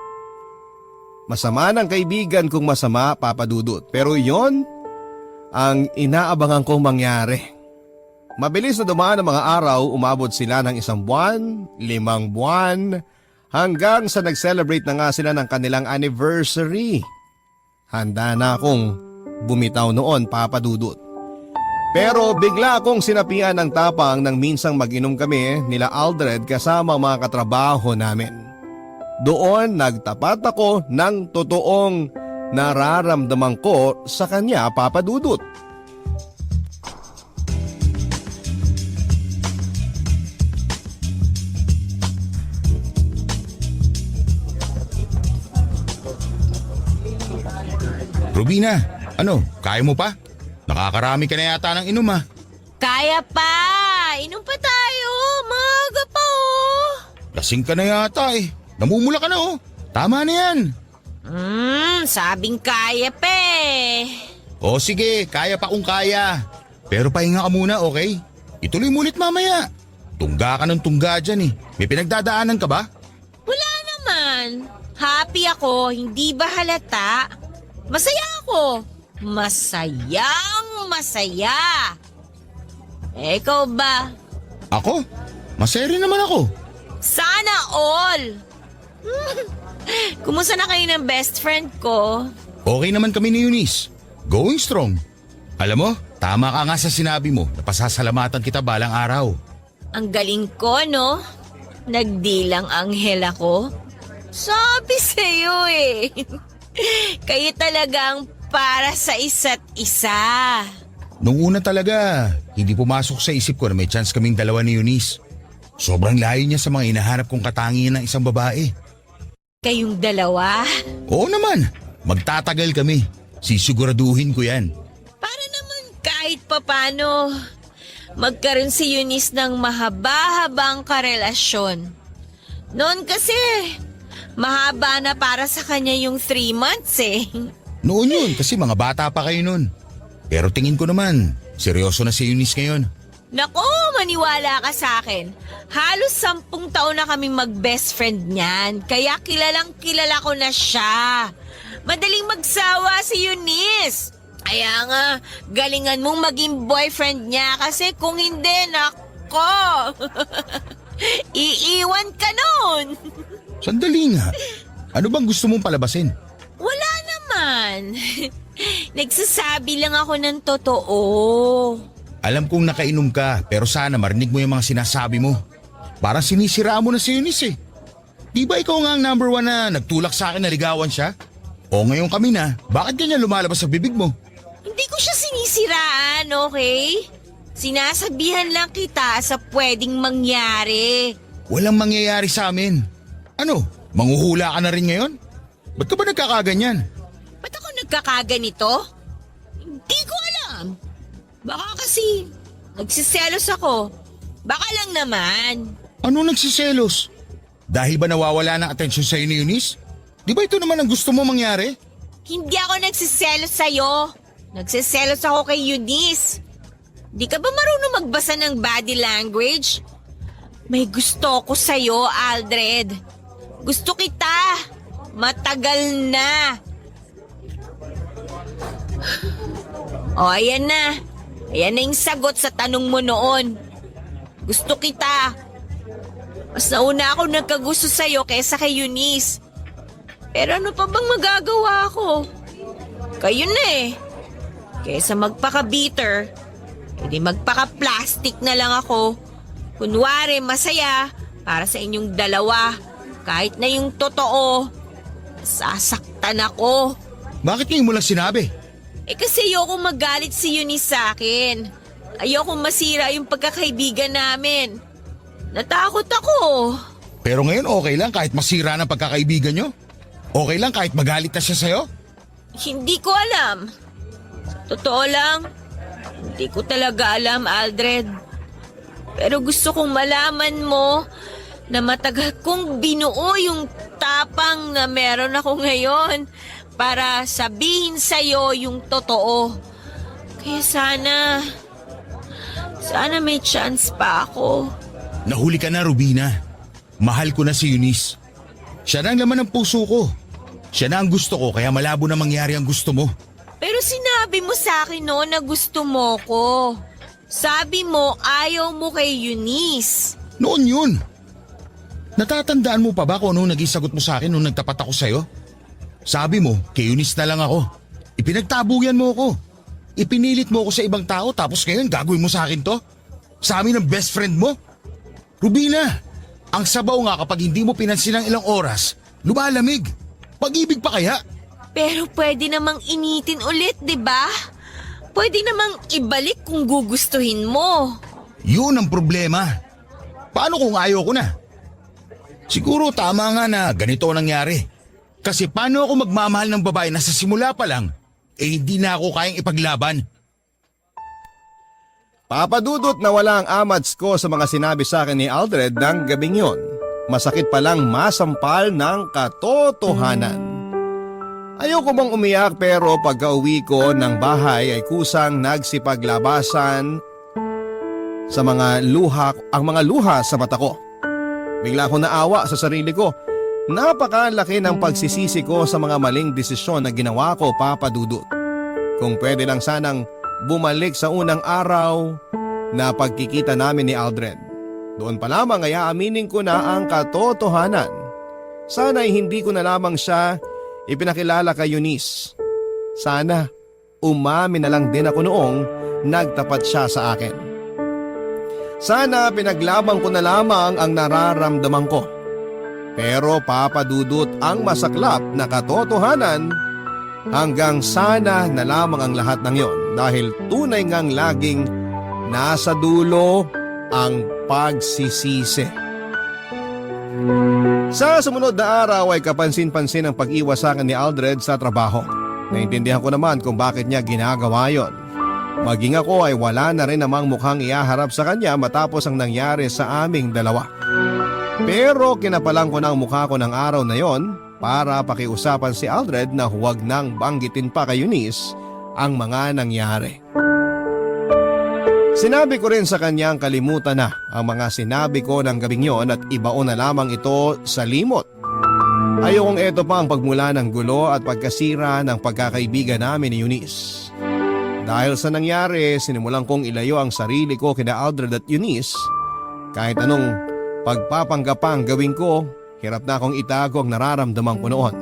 Masama ng kaibigan kung masama, Papa Dudut, pero yon ang inaabangan kong mangyari. Mabilis na dumaan ang mga araw, umabot sila ng 1 buwan, 5 buwan, hanggang sa nag-celebrate na nga sila ng kanilang anniversary. Handa na akong bumitaw noon, Papa Dudut. Pero bigla akong sinapian ng tapang nang minsang mag-inom kami nila Aldred kasama mga katrabaho namin. Doon nagtapat ako ng totoong nararamdaman ko sa kanya, Papa Dudut. Rubina, ano, kaya mo pa? Nakakarami ka na yata ng inom ah. Kaya pa! Inom pa tayo! Maaga pa oh! Lasing ka na yata eh. Namumula ka na oh. Tama na yan. Sabing kaya pa eh. O sige, kaya pa kung kaya. Pero pahinga ka muna, okay? Ituloy mo ulit mamaya. Tungga ka ng tungga dyan eh. May pinagdadaanan ka ba? Wala naman. Happy ako, hindi ba halata? Masaya ako. Masayang masaya. Ikaw ba? Ako? Masaya rin naman ako. Sana all. Kumusta na kayo ng best friend ko? Okay naman kami ni Eunice. Going strong. Alam mo, tama ka nga sa sinabi mo na pasasalamatan kita balang araw. Ang galing ko, no? Nagdilang anghel ako. Sabi sa'yo eh. Kayo talagang para sa isa't isa. Nung una talaga, hindi pumasok sa isip ko na may chance kaming dalawa ni Eunice. Sobrang layo niya sa mga inahanap kong katangian ng isang babae. Kayong dalawa? Oo naman, magtatagal kami. Sisiguraduhin ko yan. Para naman kahit papano magkaroon si Eunice ng mahaba-habang karelasyon. Noon kasi, mahaba na para sa kanya yung 3 months eh. Noon yun kasi mga bata pa kayo noon. Pero tingin ko naman, seryoso na si Eunice ngayon. Nako, maniwala ka sa akin. Halos 10 taon na kaming mag-best friend niyan. Kaya kilalang kilala ko na siya. Madaling magsawa si Eunice. Kaya nga, galingan mong maging boyfriend niya kasi kung hindi, nako. Iiwan ka nun. Sandali nga. Ano bang gusto mong palabasin? Wala naman. Nagsasabi lang ako ng totoo. Alam kong nakainom ka pero sana marinig mo yung mga sinasabi mo. Parang sinisiraan mo na si Eunice eh. Di ba ikaw nga ang number 1 na nagtulak sa akin na ligawan siya? O ngayon kami na, bakit ganyan lumalabas sa bibig mo? Hindi ko siya sinisiraan, okay? Sinasabihan lang kita sa pwedeng mangyari. Walang mangyayari sa amin. Ano, manghuhula ka na rin ngayon? Ba't ka ba nagkakaganyan? Ba't ako nagkakaganito? Hindi ko alam. Baka kasi nagsiselos ako. Baka lang naman. Ano nagsiselos? Dahil ba nawawala ng atensyon sa'yo ni Eunice? Di ba ito naman ang gusto mo mangyari? Hindi ako nagsiselos sa'yo. Nagsiselos ako kay Eunice. Di ka ba marunong magbasa ng body language? May gusto ko sa'yo, Aldred. Gusto kita. Matagal na. O, ayan na. Ayan na yung sagot sa tanong mo noon. Gusto kita. Mas nauna ako nagkagusto sa'yo kaysa kay Eunice. Pero ano pa bang magagawa ko? Kayo na eh. Kaysa magpaka-bitter, hindi magpaka-plastic na lang ako. Kunwari masaya para sa inyong dalawa. Kahit na yung totoo, sasaktan ako. Bakit ngayon mo lang sinabi? Kasi ayoko magalit si Eunice sa akin. Ayoko masira yung pagkakaibigan namin. Natakot ako. Pero ngayon okay lang kahit masira ng pagkakaibigan nyo? Okay lang kahit magalit na siya sa'yo? Hindi ko alam. Totoo lang, hindi ko talaga alam, Aldred. Pero gusto kong malaman mo na matagal kong binuo yung tapang na meron ako ngayon para sabihin sa'yo yung totoo. Kaya sana may chance pa ako. Nahuli ka na, Rubina. Mahal ko na si Eunice. Siya na ang laman ng puso ko. Siya na ang gusto ko kaya malabo na mangyari ang gusto mo. Pero sinabi mo sa akin noon na gusto mo ko. Sabi mo ayaw mo kay Eunice. Noon yun. Natatandaan mo pa ba kung anong naging sagot mo sa akin nung nagtapat ako sa'yo? Sabi mo, kay Eunice na lang ako. Ipinagtabuyan mo ako. Ipinilit mo ako sa ibang tao tapos ngayon gagawin mo sa akin to? Sa amin ng best friend mo? Rubina, ang sabaw nga kapag hindi mo pinansin ng ilang oras, lumalamig. Pag-ibig pa kaya? Pero pwede namang initin ulit, di ba? Pwede namang ibalik kung gugustuhin mo. Yun ang problema. Paano kung ayaw ko na? Siguro tama nga na ganito ang nangyari. Kasi paano ako magmamahal ng babae na sa simula pa lang, hindi na ako kayang ipaglaban. Papadudot na wala ang amats ko sa mga sinabi sa akin ni Aldred ng gabing yon. Masakit palang masampal ng katotohanan. Ayoko bang umiyak pero pagka-uwi ko ng bahay ay kusang nagsipaglabasan sa mga luha sa mata ko. Bigla akong naawa sa sarili ko. Napakalaki ng pagsisisi ko sa mga maling desisyon na ginawa ko, Papa Dudut. Kung pwede lang sanang bumalik sa unang araw na pagkikita namin ni Aldred. Doon pa lamang ay aaminin ko na ang katotohanan. Sana ay hindi ko na lamang siya ipinakilala kay Eunice. Sana umamin na lang din ako noong nagtapat siya sa akin. Sana pinaglaban ko na lamang ang nararamdaman ko. Pero Papa Dudut, ang masaklap na katotohanan, hanggang sana na lamang ang lahat ng yon dahil tunay ngang laging nasa dulo ang pagsisisi. Sa sumunod na araw ay kapansin-pansin ang pag-iwas sa akin ni Aldred sa trabaho. Naintindihan ko naman kung bakit niya ginagawa yon. Maging ako ay wala na rin namang mukhang iaharap sa kanya matapos ang nangyari sa aming dalawa. Pero kinapalang ko na ang mukha ko ng araw na yon para pakiusapan si Aldred na huwag nang banggitin pa kay Eunice ang mga nangyari. Sinabi ko rin sa kanya ang kalimutan na ang mga sinabi ko ng gabing yon at ibaon na lamang ito sa limot. Ayokong eto pa ang pagmula ng gulo at pagkasira ng pagkakaibigan namin ni Eunice. Dahil sa nangyari, sinimulan kong ilayo ang sarili ko kina Aldred at Eunice. Kahit anong pagpapanggapang gawin ko, hirap na akong itago ang nararamdaman ko noon.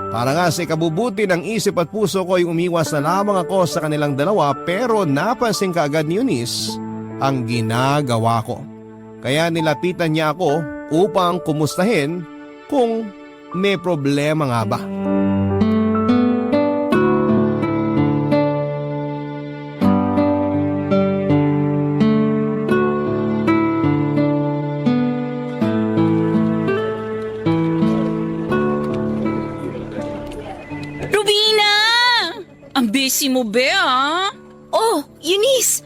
Para nga sa ikabubuti ng isip at puso ko ay umiwas na lamang ako sa kanilang dalawa pero napansin kaagad ni Eunice ang ginagawa ko. Kaya nilapitan niya ako upang kumustahin kung may problema nga ba. Busy mo be Oh, Eunice!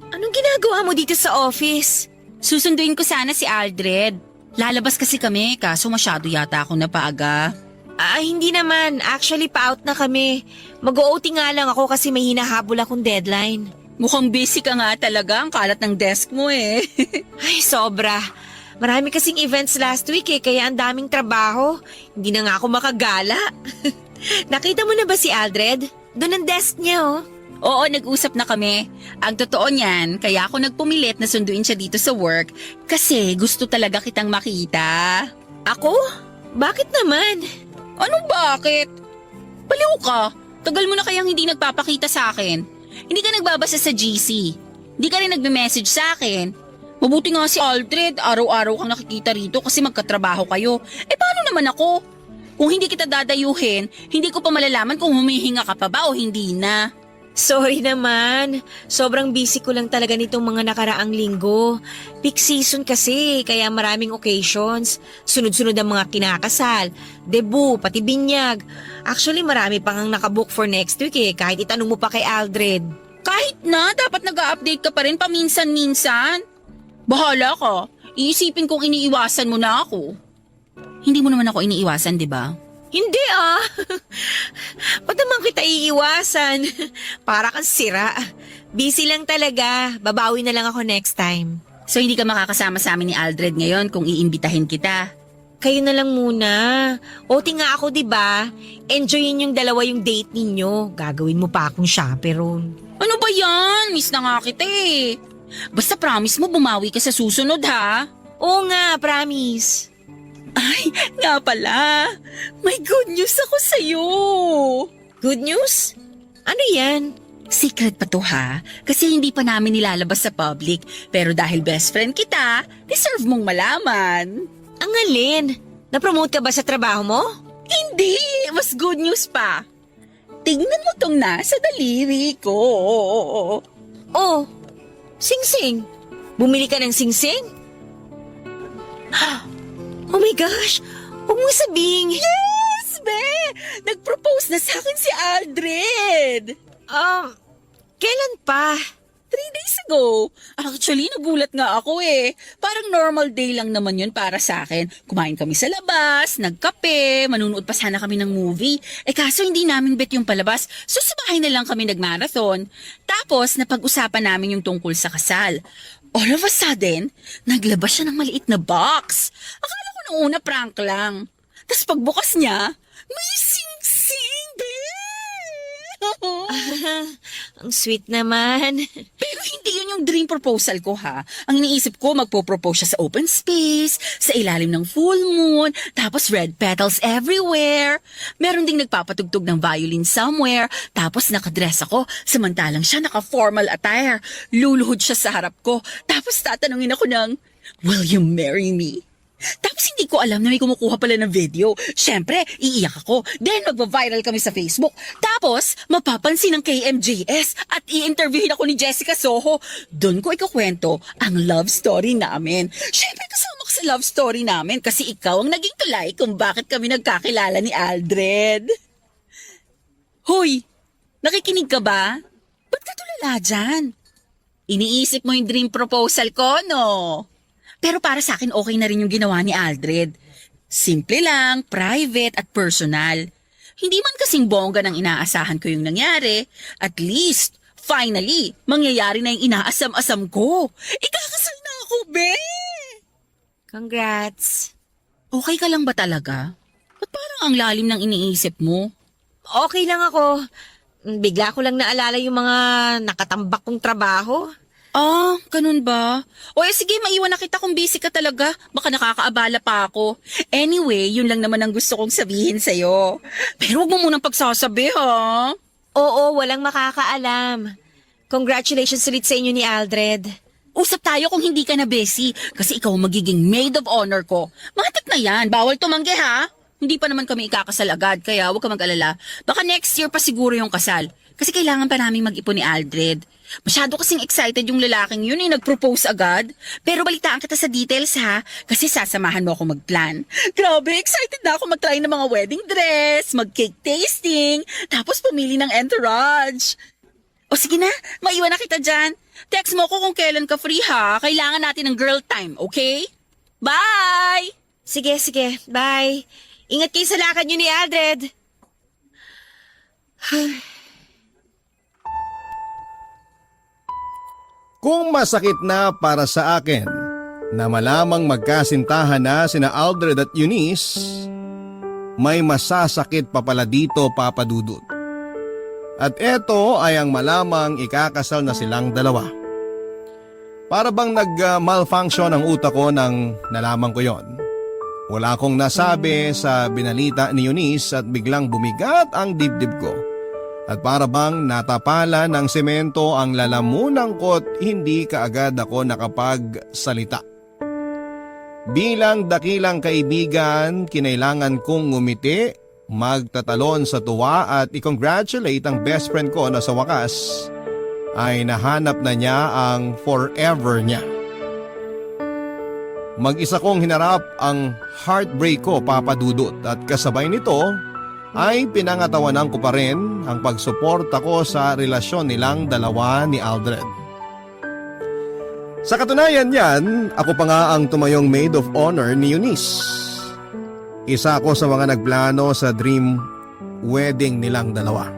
Anong ginagawa mo dito sa office? Susunduin ko sana si Aldred. Lalabas kasi kami kaso masyado yata ako napaaga. Hindi naman. Actually, pa-out na kami. Mag-OT nga lang ako kasi may hinahabol akong deadline. Mukhang busy ka nga talaga, ang kalat ng desk mo eh. Ay, sobra. Marami kasing events last week kaya ang daming trabaho. Hindi na nga ako makagala. Nakita mo na ba si Aldred? Doon ang desk niya Oo, nag-usap na kami. Ang totoo niyan, kaya ako nagpumilit na sunduin siya dito sa work kasi gusto talaga kitang makita. Ako? Bakit naman? Anong bakit? Baliw ka. Tagal mo na kayang hindi nagpapakita sa akin. Hindi ka nagbabasa sa GC. Hindi ka rin nagme-message sa akin. Mabuti nga si Aldred, araw-araw kang nakikita rito kasi magkatrabaho kayo. Paano naman ako? Kung hindi kita dadayuhin, hindi ko pa malalaman kung humihinga ka pa ba o hindi na. Sorry naman. Sobrang busy ko lang talaga nitong mga nakaraang linggo. Peak season kasi, kaya maraming occasions. Sunod-sunod ang mga kinakasal, debut, pati binyag. Actually, marami pang ang nakabook for next week kahit itanong mo pa kay Aldred. Kahit na, dapat nag-a-update ka pa rin paminsan-minsan. Bahala ka. Iisipin kong iniiwasan mo na ako. Hindi mo naman ako iniiwasan, di ba? Hindi Ba't naman kita iiwasan? Para kang sira. Busy lang talaga. Babawi na lang ako next time. So hindi ka makakasama sa amin ni Aldred ngayon kung iimbitahin kita? Kayo na lang muna. OT nga ako, di ba? Enjoyin yung dalawa yung date ninyo. Gagawin mo pa akong chaperone. Ano ba yan? Miss na nga kita eh. Basta promise mo bumawi ka sa susunod ha? Oo nga, promise. Ay, nga pala. May good news ako sa'yo. Good news? Ano yan? Secret pa to ha, kasi hindi pa namin nilalabas sa public. Pero dahil best friend kita, deserve mong malaman. Ang alin? Na-promote ka ba sa trabaho mo? Hindi, mas good news pa. Tingnan mo tong nasa daliri ko. Oh, singsing. Bumili ka ng singsing? Oh my gosh! Huwag mo sabihin. Yes, be! Nag-propose na sa akin si Aldred. Kailan pa? 3 days ko. Actually, nagulat nga ako eh. Parang normal day lang naman yun para sa akin. Kumain kami sa labas, nagkape, manunood pa sana kami ng movie. Kaso hindi namin bet yung palabas, so sa bahay na lang kami nagmarathon. Tapos, napag-usapan namin yung tungkol sa kasal. All of a sudden, naglabas siya ng maliit na box. Akala ko nung una prank lang. Tapos pagbukas niya, may sing-sing, babe! Ang sweet naman. Pero hindi yun yung dream proposal ko ha. Ang iniisip ko, magpo-propose siya sa open space, sa ilalim ng full moon, tapos red petals everywhere. Meron ding nagpapatugtog ng violin somewhere, tapos nakadress ako, samantalang siya naka-formal attire. Luluhod siya sa harap ko, tapos tatanungin ako ng, "Will you marry me?" Tapos hindi ko alam na may kumukuha pala ng video. Siyempre, iiyak ako. Then magva-viral kami sa Facebook. Tapos, mapapansin ng KMJS at i-interviewin ako ni Jessica Soho. Doon ko ikukwento ang love story namin. Siyempre, kasama ko sa love story namin kasi ikaw ang naging tulay kung bakit kami nagkakilala ni Aldred. Hoy, nakikinig ka ba? Ba't ka tulala dyan? Iniisip mo yung dream proposal ko, no? Pero para sa akin, okay na rin yung ginawa ni Aldred. Simple lang, private at personal. Hindi man kasing bongga ng inaasahan ko yung nangyari. At least, finally, mangyayari na yung inaasam-asam ko. Ikakasal na ako, be! Congrats. Okay ka lang ba talaga? Ba't parang ang lalim ng iniisip mo? Okay lang ako. Bigla ko lang naalala yung mga nakatambak kong trabaho. Ah, ganun ba? O sige, maiwan na kita kung busy ka talaga. Baka nakakaabala pa ako. Anyway, yun lang naman ang gusto kong sabihin sa'yo. Pero huwag mo munang pagsasabi, ha? Oo, walang makakaalam. Congratulations ulit sa inyo ni Aldred. Usap tayo kung hindi ka na busy. Kasi ikaw ang magiging maid of honor ko. Matik na yan. Bawal tumanggi, ha? Hindi pa naman kami ikakasal agad, kaya huwag ka mag-alala. Baka next year pa siguro yung kasal. Kasi kailangan pa namin mag-ipon ni Aldred. Masyado kasing excited yung lalaking yun nag-propose agad. Pero balitaan kita sa details ha, kasi sasamahan mo ako mag-plan. Grabe, excited na ako mag-try ng mga wedding dress, mag-cake tasting, tapos pumili ng entourage. O sige na, maiwan na kita dyan. Text mo ko kung kailan ka free ha, kailangan natin ng girl time, okay? Bye! Sige, bye. Ingat kayo sa lakad nyo ni Aldred. Kung masakit na para sa akin na malamang magkasintahan na sina Aldred at Eunice, may masasakit pa pala dito, Papa Dudut. At eto ay ang malamang ikakasal na silang dalawa. Para bang nag-malfunction ang utak ko nang nalaman ko yon. Wala akong nasabi sa binalita ni Eunice at biglang bumigat ang dibdib ko. At para bang natapala ng semento ang lalamunan ko't hindi kaagad ako nakapagsalita. Bilang dakilang kaibigan, kinailangan kong ngumiti, magtatalon sa tuwa at i-congratulate ang best friend ko na sa wakas ay nahanap na niya ang forever niya. Mag-isa kong hinarap ang heartbreak ko, Papa Dudut, at kasabay nito ay pinangatawanan ko pa rin ang pagsuporta ko sa relasyon nilang dalawa ni Aldred. Sa katunayan niyan, ako pa nga ang tumayong maid of honor ni Eunice. Isa ako sa mga nagplano sa dream wedding nilang dalawa.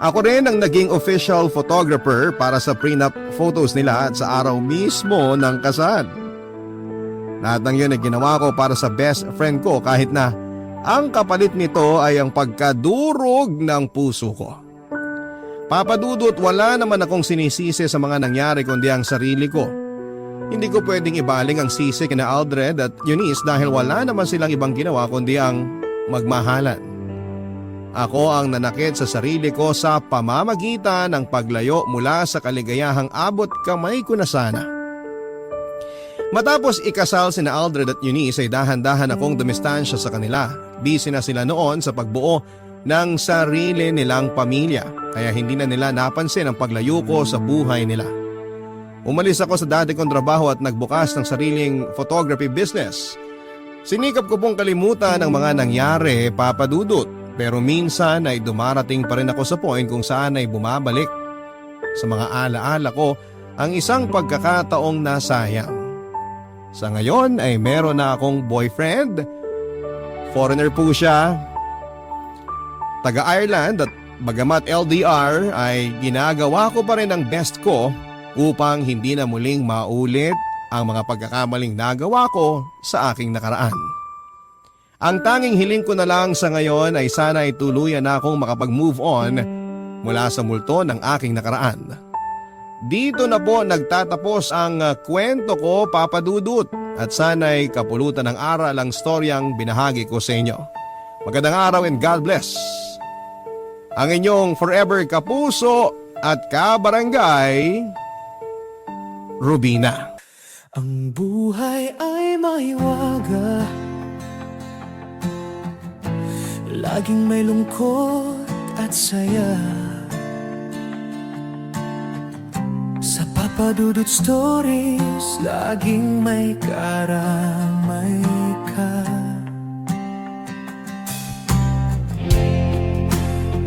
Ako rin ang naging official photographer para sa prenup photos nila at sa araw mismo ng kasal. Lahat ng yun ay ginawa ko para sa best friend ko kahit na ang kapalit nito ay ang pagkadurog ng puso ko. Papa Dudut, wala naman akong sinisisi sa mga nangyari kundi ang sarili ko. Hindi ko pwedeng ibaling ang sisi kina Aldred at Eunice dahil wala naman silang ibang ginawa kundi ang magmahalan. Ako ang nanakit sa sarili ko sa pamamagitan ng paglayo mula sa kaligayahang abot kamay ko na sana. Matapos ikasal sina Aldred at Eunice ay dahan-dahan akong dumistansya sa kanila. Busy na sila noon sa pagbuo ng sarili nilang pamilya kaya hindi na nila napansin ang paglayo ko sa buhay nila. Umalis ako sa dati kong trabaho at nagbukas ng sariling photography business. Sinikap ko pong kalimutan ang mga nangyari, Papa Dudut, pero minsan ay dumarating pa rin ako sa point kung saan ay bumabalik sa mga alaala ko ang isang pagkakataong nasayang. Sa ngayon ay meron na akong boyfriend. Foreigner po siya. Taga-Ireland at bagamat LDR ay ginagawa ko pa rin ang best ko upang hindi na muling maulit ang mga pagkakamaling nagawa ko sa aking nakaraan. Ang tanging hiling ko na lang sa ngayon ay sana ay tuluyan na akong makapag-move on mula sa multo ng aking nakaraan. Dito na po nagtatapos ang kwento ko, Papa Dudut, at sana'y kapulutan ng aral ang storyang binahagi ko sa inyo. Magandang araw and God bless. Ang inyong forever kapuso at kabarangay, Rubina. Ang buhay ay mahiwaga, laging may lungkot at saya. Sa Papa Dudut Stories, laging may karamay ka.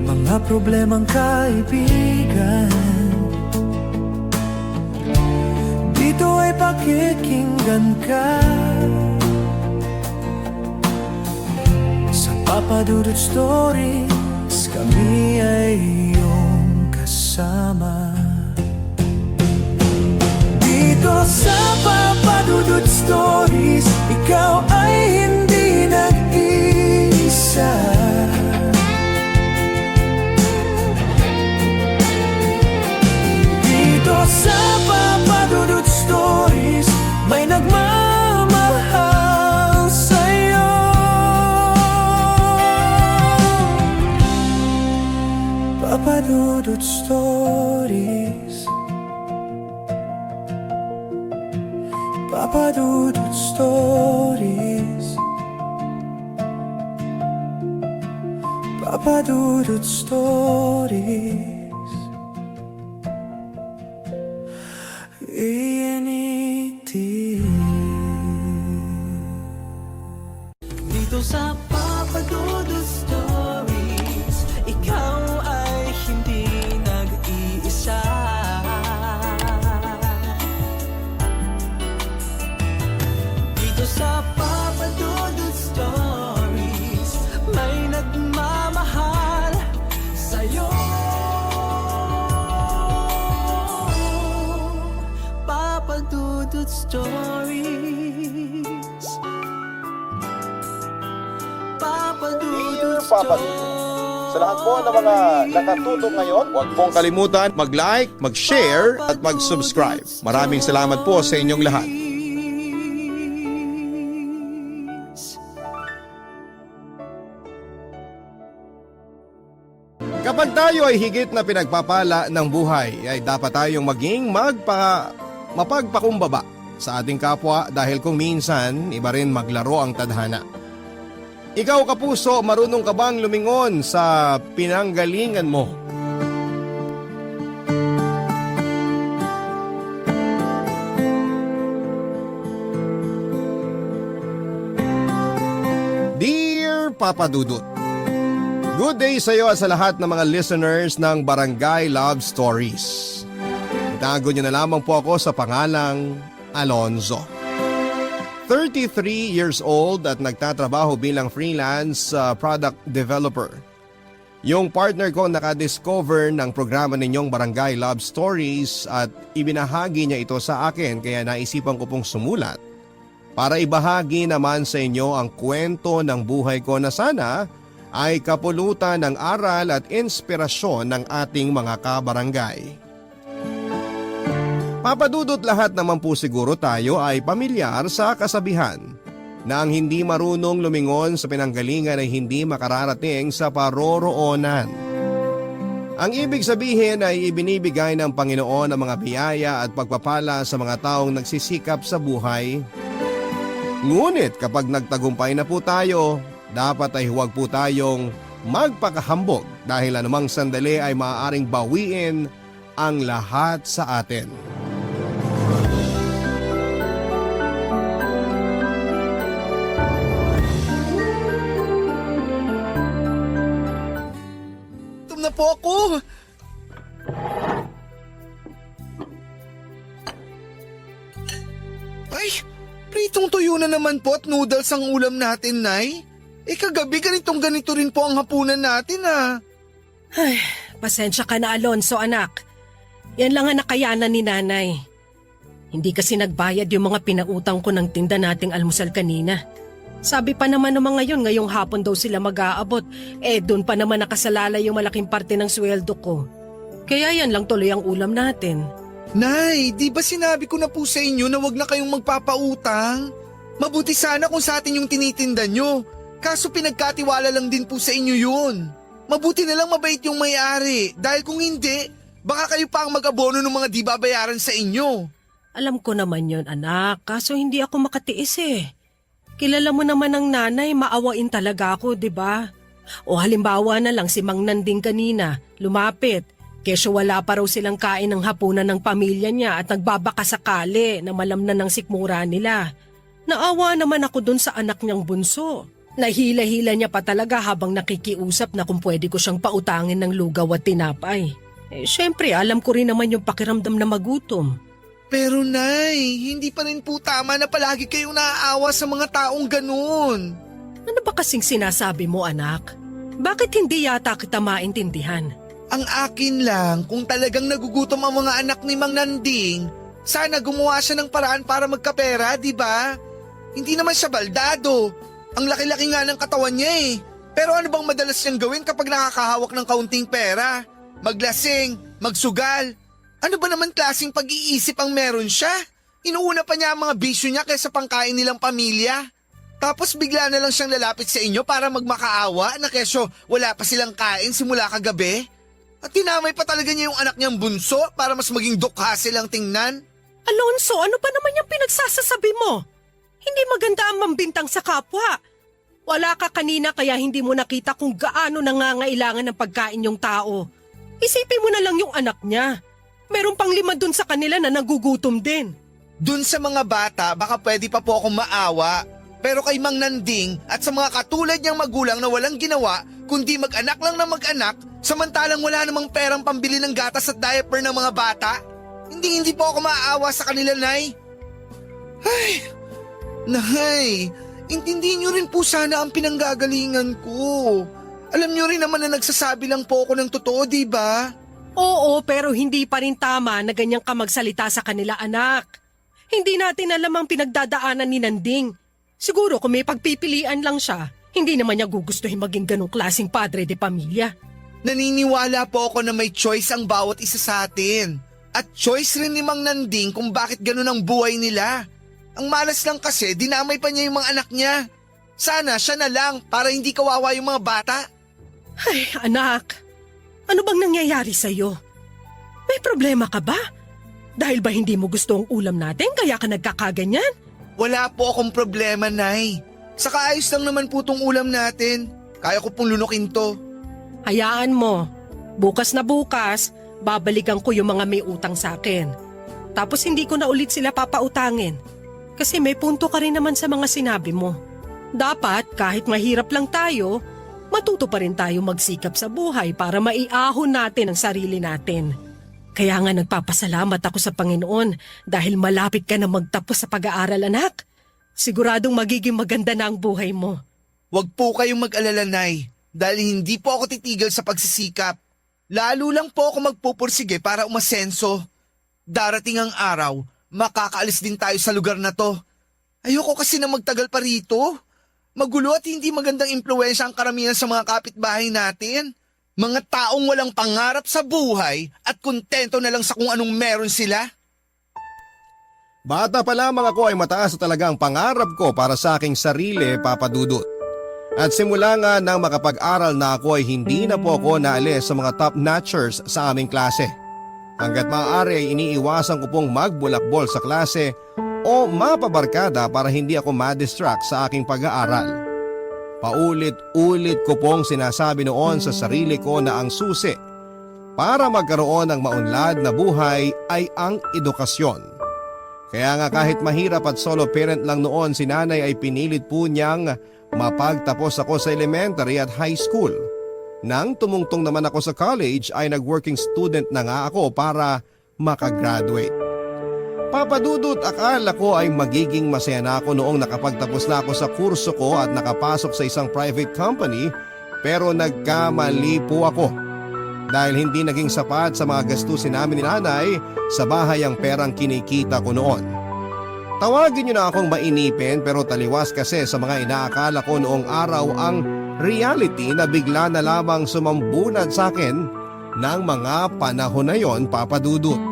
Mga problemang kaibigan, dito ay pakikinggan ka. Sa Papa Dudut Stories, kami ay iyong kasama. Dito sa Papa Dudut Stories, ikaw ay hindi nag-iisa. Dito sa Papa Dudut Stories, may nagmamahal sa'yo. Papa Dudut Stories, Papa Dudut Stories, Papa Dudut Stories. Dito sa Papa Dudut Stories, ikaw ay hindi nag-iisa. Dito sa Papa Dudut Stories, may nagmamahal sa'yo. Papa Dudut Stories, Papa Dudut Papa Dudut. Sa lahat po ng mga nakatutok ngayon, huwag pong kalimutan mag-like, mag-share at mag-subscribe. Maraming salamat po sa inyong lahat. Kapag tayo ay higit na pinagpapala ng buhay, ay dapat tayong maging mapagpakumbaba sa ating kapwa dahil kung minsan iba rin maglaro ang tadhana. Ikaw kapuso, marunong ka bang lumingon sa pinanggalingan mo? Dear Papa Dudut, good day sa iyo at sa lahat ng mga listeners ng Barangay Love Stories. Itago niyo na lamang po ako sa pangalang Alonzo. 33 years old at nagtatrabaho bilang freelance product developer. Yung partner ko nakadiscover ng programa ninyong Barangay Love Stories at ibinahagi niya ito sa akin kaya naisipan ko pong sumulat para ibahagi naman sa inyo ang kwento ng buhay ko na sana ay kapulutan ng aral at inspirasyon ng ating mga kabarangay. Papadudot lahat naman po siguro tayo ay pamilyar sa kasabihan na ang hindi marunong lumingon sa pinanggalingan ay hindi makararating sa paroroonan. Ang ibig sabihin ay ibinibigay ng Panginoon ang mga biyaya at pagpapala sa mga taong nagsisikap sa buhay. Ngunit kapag nagtagumpay na po tayo, dapat ay huwag po tayong magpakahambog dahil anumang sandali ay maaaring bawiin ang lahat sa atin. Na po ako. Pritong tuyo na naman po at noodles ang ulam natin, Nay. Kagabi ganito rin po ang hapunan natin, Ay, pasensya ka na Alonso anak. Yan lang ang nakayanan ni nanay. Hindi kasi nagbayad yung mga pinautang ko ng tinda nating almusal kanina. Sabi pa naman ng mga yun, ngayong hapon daw sila mag-aabot. Doon pa naman nakasalalay yung malaking parte ng sweldo ko. Kaya yan lang tuloy ang ulam natin. Nay, di ba sinabi ko na po sa inyo na wag na kayong magpapautang? Mabuti sana kung sa atin yung tinitinda nyo. Kaso pinagkatiwala lang din po sa inyo yun. Mabuti na lang mabait yung may-ari. Dahil kung hindi, baka kayo pa ang mag-abono ng mga di babayaran sa inyo. Alam ko naman yon anak, kaso hindi ako makatiis eh. Kilala mo naman ang nanay, maawain talaga ako, di ba? O halimbawa na lang si Mang Nanding kanina, lumapit. Kesyo wala pa raw silang kain ng hapunan ng pamilya niya at nagbabaka sakali na malamnan ng sikmura nila. Naawa naman ako dun sa anak niyang bunso. Nahila-hila niya pa talaga habang nakikiusap na kung pwede ko siyang pautangin ng lugaw at tinapay. Syempre alam ko rin naman yung pakiramdam na magutom. Pero Nay, hindi pa rin po tama na palagi kayong naaawa sa mga taong ganun. Ano ba kasing sinasabi mo anak? Bakit hindi yata kita maintindihan? Ang akin lang, kung talagang nagugutom ang mga anak ni Mang Nanding, sana gumawa siya ng paraan para magkapera, di ba? Hindi naman siya baldado. Ang laki-laki nga ng katawan niya eh. Pero ano bang madalas niyang gawin kapag nakakahawak ng kaunting pera? Maglasing, magsugal. Ano ba naman klaseng pag-iisip ang meron siya? Inuuna pa niya ang mga bisyo niya kaysa pangkain nilang pamilya. Tapos bigla na lang siyang lalapit sa inyo para magmakaawa na kesyo wala pa silang kain simula kagabi. At tinamay pa talaga niya yung anak niyang bunso para mas maging dukha silang tingnan. Alonso, ano ba naman yung pinagsasasabi mo? Hindi maganda ang mambintang sa kapwa. Wala ka kanina kaya hindi mo nakita kung gaano nangangailangan ng pagkain yung tao. Isipin mo na lang yung anak niya. Meron pang 5 dun sa kanila na nagugutom din. Dun sa mga bata, baka pwede pa po akong maawa. Pero kay Mang Nanding at sa mga katulad niyang magulang na walang ginawa, kundi mag-anak lang na mag-anak, samantalang wala namang perang pambili ng gatas at diaper ng mga bata, hindi po ako maawa sa kanila, Nay. Ay, Nay, intindihin niyo rin po sana ang pinanggagalingan ko. Alam niyo rin naman na nagsasabi lang po ako ng totoo, di ba? Oo, pero hindi pa rin tama na ganyan ka magsalita sa kanila anak. Hindi natin alam ang pinagdadaanan ni Nanding. Siguro kung may pagpipilian lang siya, hindi naman niya gugustuhin maging ganong klaseng padre de pamilya. Naniniwala po ako na may choice ang bawat isa sa atin. At choice rin ni Mang Nanding kung bakit ganun ang buhay nila. Ang malas lang kasi, dinamay pa niya yung mga anak niya. Sana siya na lang para hindi kawawa yung mga bata. Ay, anak, ano bang nangyayari sa'yo? May problema ka ba? Dahil ba hindi mo gusto ang ulam natin kaya ka nagkakaganyan? Wala po akong problema, Nay. Saka ayos lang naman po tong ulam natin. Kaya ko pong lunukin to. Hayaan mo, bukas na bukas, babalikan ko yung mga may utang sa akin. Tapos hindi ko na ulit sila papautangin. Kasi may punto ka rin naman sa mga sinabi mo. Dapat kahit mahirap lang tayo, matuto pa rin tayo magsikap sa buhay para maiahon natin ang sarili natin. Kaya nga nagpapasalamat ako sa Panginoon dahil malapit ka na magtapos sa pag-aaral anak. Siguradong magiging maganda na ang buhay mo. Huwag po kayong mag-alala, Nay. Dahil hindi po ako titigil sa pagsisikap. Lalo lang po ako magpupursige para umasenso. Darating ang araw, makakaalis din tayo sa lugar na to. Ayoko kasi na magtagal pa rito. Magulo at hindi magandang impluwensya ang karamihan sa mga kapitbahay natin. Mga taong walang pangarap sa buhay at kontento na lang sa kung anong meron sila. Bata pa lamang ako ay mataas na talaga ang pangarap ko para sa aking sarili, Papa Dudut. At simula nga nang makapag-aral na ako ay hindi na po ako naalis sa mga top-notchers sa aming klase. Hanggat maaari ay iniiwasan ko pong magbulakbol sa klase o mapabarkada para hindi ako ma-distract sa aking pag-aaral. Paulit-ulit ko pong sinasabi noon sa sarili ko na ang susi para magkaroon ng maunlad na buhay ay ang edukasyon. Kaya nga kahit mahirap at solo parent lang noon si nanay ay pinilit po niyang mapagtapos ako sa elementary at high school. Nang tumungtong naman ako sa college ay nag-working student na nga ako para makagraduate. Papadudot, akala ko ay magiging masaya na ako noong nakapagtapos na ako sa kurso ko at nakapasok sa isang private company, pero nagkamali po ako. Dahil hindi naging sapat sa mga gastusin namin ni nanay sa bahay ang perang kinikita ko noon. Tawagin niyo na akong mainipin, pero taliwas kasi sa mga inaakala ko noong araw ang reality na bigla na lamang sumambunad sa akin ng mga panahon na yon, Papa Dudut.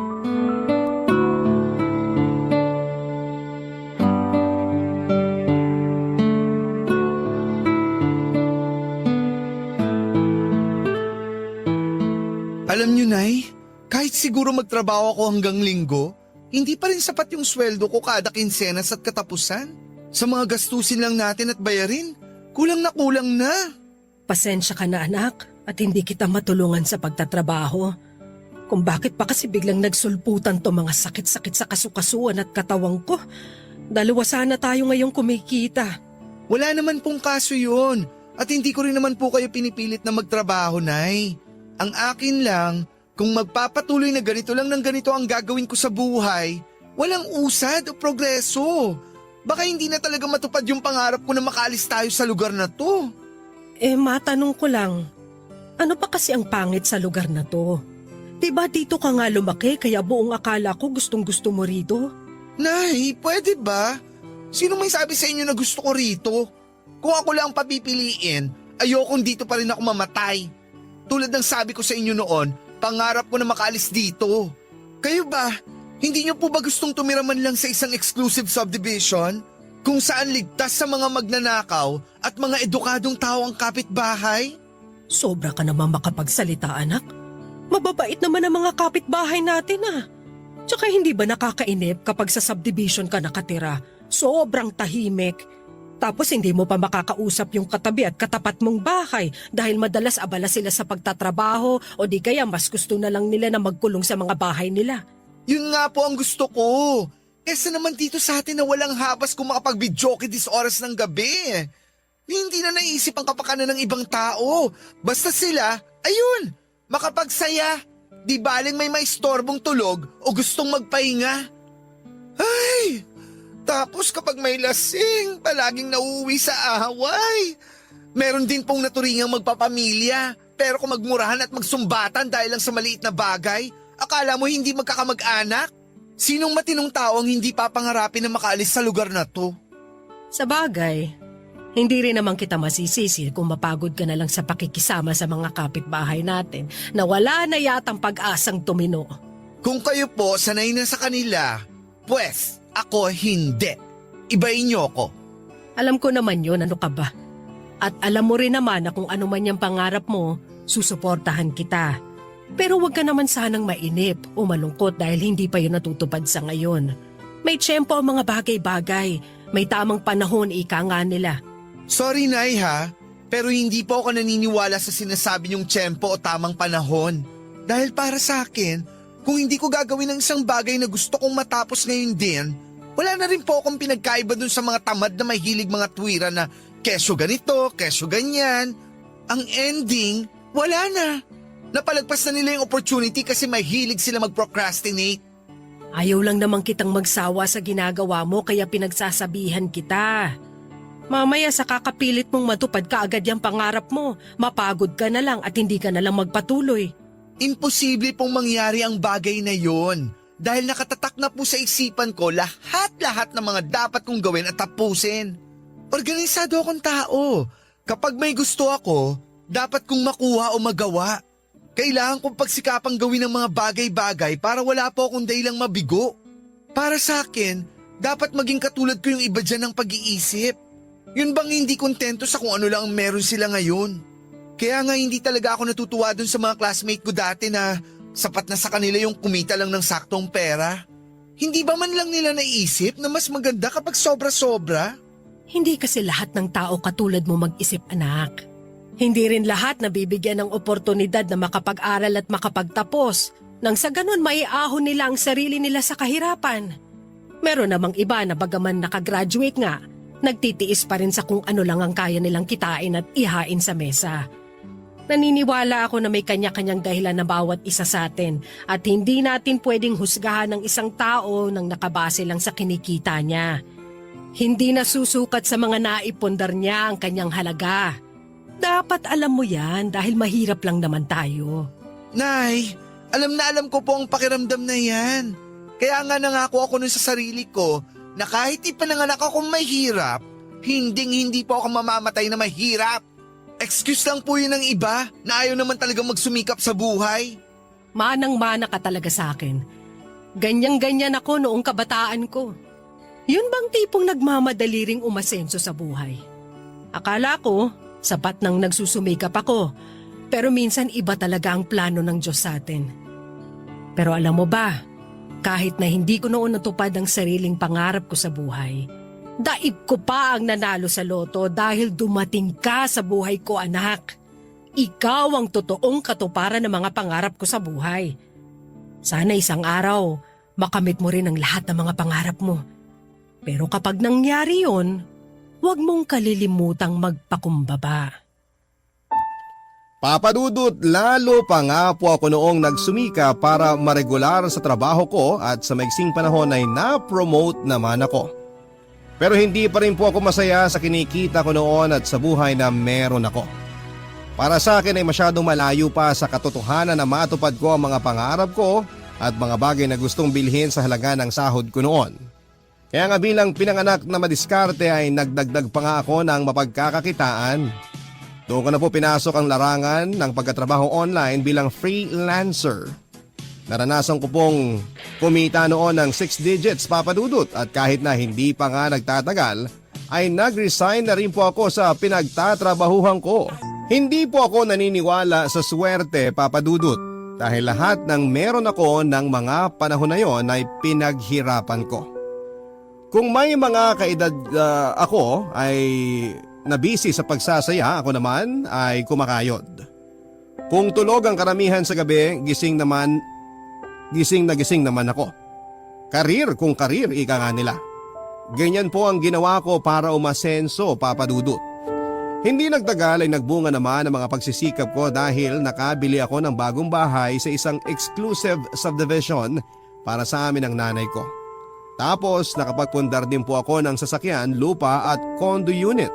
Alam nyo, Nay, kahit siguro magtrabaho ako hanggang linggo, hindi pa rin sapat yung sweldo ko kada kinsenas at katapusan. Sa mga gastusin lang natin at bayarin, kulang na. Pasensya ka na anak at hindi kita matulungan sa pagtatrabaho. Kung bakit pa kasi biglang nagsulputan to mga sakit-sakit sa kasukasuan at katawang ko. Dalawa sana tayo ngayong kumikita. Wala naman pong kaso yun at hindi ko rin naman po kayo pinipilit na magtrabaho, Nay. Ang akin lang, kung magpapatuloy na ganito lang ng ganito ang gagawin ko sa buhay, walang usad o progreso. Baka hindi na talaga matupad yung pangarap ko na makaalis tayo sa lugar na to. Matanong ko lang, ano pa kasi ang pangit sa lugar na to? Diba dito ka nga lumaki kaya buong akala ko gustong gusto mo rito? Nay, pwede ba? Sino may sabi sa inyo na gusto ko rito? Kung ako lang papipiliin, ayokong dito pa rin ako mamatay. Tulad ng sabi ko sa inyo noon, pangarap ko na makaalis dito. Kayo ba, hindi niyo po ba gustong tumira man lang sa isang exclusive subdivision? Kung saan ligtas sa mga magnanakaw at mga edukadong tao ang kapitbahay? Sobra ka naman makapagsalita anak. Mababait naman ang mga kapitbahay natin ah. Tsaka hindi ba nakakainip kapag sa subdivision ka nakatira? Sobrang tahimik. Tapos hindi mo pa makakausap yung katabi at katapat mong bahay dahil madalas abala sila sa pagtatrabaho o di kaya mas gusto na lang nila na magkulong sa mga bahay nila. Yun nga po ang gusto ko. Kesa naman dito sa atin na walang habas kung makapag-videoke dis oras ng gabi. Hindi na naisip ang kapakanan ng ibang tao. Basta sila, ayun, makapagsaya. Di baling may maistorbong tulog o gustong magpahinga. Ay! Tapos kapag may lasing, palaging nauuwi sa away. Meron din pong naturingang magpapamilya, pero kung magmurahan at magsumbatan dahil lang sa maliit na bagay, akala mo hindi magkakamag-anak? Sinong matinong tao ang hindi papangarapin na makaalis sa lugar na to? Sa bagay, hindi rin naman kita masisisi kung mapagod ka na lang sa pakikisama sa mga kapitbahay natin na wala na yatang pag-asang tumino. Kung kayo po sanay na sa kanila, pues ako hindi. Ibayin niyo ako. Alam ko naman yun, ano ka ba? At alam mo rin naman na kung ano man yung pangarap mo, susuportahan kita. Pero huwag ka naman sanang mainip o malungkot dahil hindi pa yun natutupad sa ngayon. May tiyempo ang mga bagay-bagay. May tamang panahon, ika nga nila. Sorry, Nay ha, pero hindi po ako naniniwala sa sinasabi niyong tiyempo o tamang panahon. Dahil para sa akin, kung hindi ko gagawin ang isang bagay na gusto kong matapos ngayon din, wala na rin po akong pinagkaiba dun sa mga tamad na mahilig mga tuwira na kesyo ganito, kesyo ganyan. Ang ending, wala na. Napalagpas na nila yung opportunity kasi mahilig sila mag-procrastinate. Ayaw lang naman kitang magsawa sa ginagawa mo kaya pinagsasabihan kita. Mamaya sa kakapilit mong matupad ka agad yung pangarap mo, mapagod ka na lang at hindi ka na lang magpatuloy. Imposible pong mangyari ang bagay na yon dahil nakatatak na po sa isipan ko lahat-lahat ng mga dapat kong gawin at tapusin. Organisado akong tao. Kapag may gusto ako, dapat kong makuha o magawa. Kailangan kong pagsikapang gawin ng mga bagay-bagay para wala po akong dahilang mabigo. Para sa akin, dapat maging katulad ko yung iba dyan ng pag-iisip. Yun bang hindi kontento sa kung ano lang ang meron sila ngayon? Kaya nga hindi talaga ako natutuwa dun sa mga classmate ko dati na sapat na sa kanila yung kumita lang ng saktong pera. Hindi ba man lang nila naisip na mas maganda kapag sobra-sobra? Hindi kasi lahat ng tao katulad mo mag-isip anak. Hindi rin lahat nabibigyan ng oportunidad na makapag-aral at makapagtapos nang sa ganun maiahon nila ang sarili nila sa kahirapan. Meron namang iba na bagaman nakagraduate nga, nagtitiis pa rin sa kung ano lang ang kaya nilang kitain at ihain sa mesa. Naniniwala ako na may kanya-kanyang dahilan na bawat isa sa atin at hindi natin pwedeng husgahan ng isang tao nang nakabase lang sa kinikita niya. Hindi nasusukat sa mga naipundar niya ang kanyang halaga. Dapat alam mo yan dahil mahirap lang naman tayo. Nay, alam na alam ko po ang pakiramdam na yan. Kaya nga nangako ako nun sa sarili ko na kahit ipananganak akong mahirap, hindi po ako mamamatay na mahirap. Excuse lang po yun ng iba na ayaw naman talagang magsumikap sa buhay. Manang-mana ka talaga sa akin. Ganyan-ganyan ako noong kabataan ko. Yun bang tipong nagmamadali ring umasenso sa buhay? Akala ko, sapat nang nagsusumikap ako. Pero minsan iba talaga ang plano ng Diyos sa atin. Pero alam mo ba, kahit na hindi ko noon natupad ang sariling pangarap ko sa buhay, daig ko pa ang nanalo sa loto dahil dumating ka sa buhay ko, anak. Ikaw ang totoong katuparan ng mga pangarap ko sa buhay. Sana isang araw, makamit mo rin ang lahat ng mga pangarap mo. Pero kapag nangyari yon, huwag mong kalilimutang magpakumbaba. Papa Dudut, lalo pa nga po ako noong nagsumika para maregular sa trabaho ko at sa maiksing panahon ay na-promote naman ako. Pero hindi pa rin po ako masaya sa kinikita ko noon at sa buhay na meron ako. Para sa akin ay masyadong malayo pa sa katotohanan na matupad ko ang mga pangarap ko at mga bagay na gustong bilhin sa halaga ng sahod ko noon. Kaya nga bilang pinanganak na madiskarte ay nagdagdag pa nga ako ng mapagkakakitaan. Doon ko na po pinasok ang larangan ng pagkatrabaho online bilang freelancer. Naranasan ko pong kumita noon ng 6 digits, Papa Dudut, at kahit na hindi pa nga nagtatagal, ay nag-resign na rin po ako sa pinagtatrabahuhan ko. Hindi po ako naniniwala sa swerte, Papa Dudut, dahil lahat ng meron ako ng mga panahon na yon ay pinaghirapan ko. Kung may mga kaedad ako ay nabisi sa pagsasaya, ako naman ay kumakayod. Kung tulog ang karamihan sa gabi, gising na gising naman ako. Karir kung karir, ika nga nila. Ganyan po ang ginawa ko para umasenso, Papa Dudut. Hindi nagtagal ay nagbunga naman ang mga pagsisikap ko dahil nakabili ako ng bagong bahay sa isang exclusive subdivision para sa amin ng nanay ko. Tapos nakapagpundar din po ako ng sasakyan, lupa at condo unit.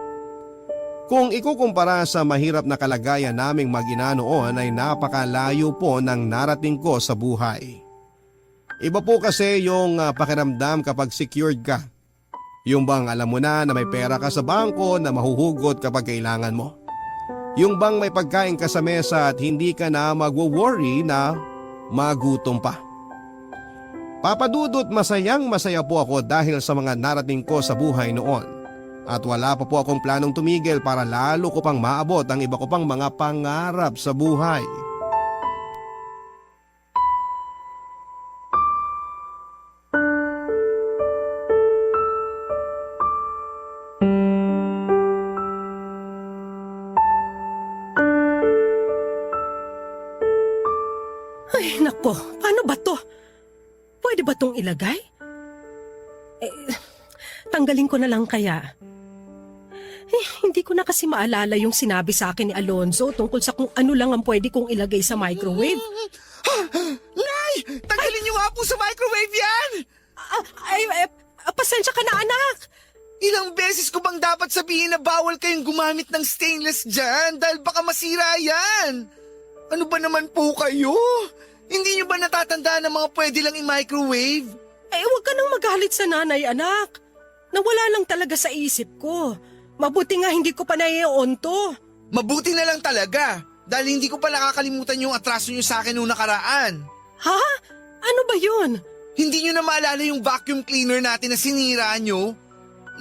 Kung ikukumpara sa mahirap na kalagayan naming mag-ina noon ay napakalayo po ng narating ko sa buhay. Iba po kasi yung pakiramdam kapag secured ka. Yung bang alam mo na may pera ka sa bangko na mahuhugot kapag kailangan mo. Yung bang may pagkain ka sa mesa at hindi ka na magwo-worry na magutom pa. Papa Dudut, masayang masaya po ako dahil sa mga narating ko sa buhay noon. At wala pa po akong planong tumigil para lalo ko pang maabot ang iba ko pang mga pangarap sa buhay. Ay, nako, paano ba to? Pwede ba tong ilagay? Tanggalin ko na lang kaya. Hindi ko na kasi maalala yung sinabi sa akin ni Alonzo tungkol sa kung ano lang ang pwede kong ilagay sa microwave. Nay! Tanggalin niyo nga po sa microwave yan! Pasensya ka na, anak. Ilang beses ko bang dapat sabihin na bawal kayong gumamit ng stainless dyan dahil baka masira yan? Ano ba naman po kayo? Hindi niyo ba natatandaan na mga pwede lang i-microwave? Huwag ka nang magalit sa nanay, anak. Nawala lang talaga sa isip ko. Mabuti nga hindi ko pa na-i-on to. Mabuti na lang talaga dahil hindi ko pa nakakalimutan yung atraso niyo sa akin noong nakaraan. Ha? Ano ba yun? Hindi niyo na maalala yung vacuum cleaner natin na sinira niyo?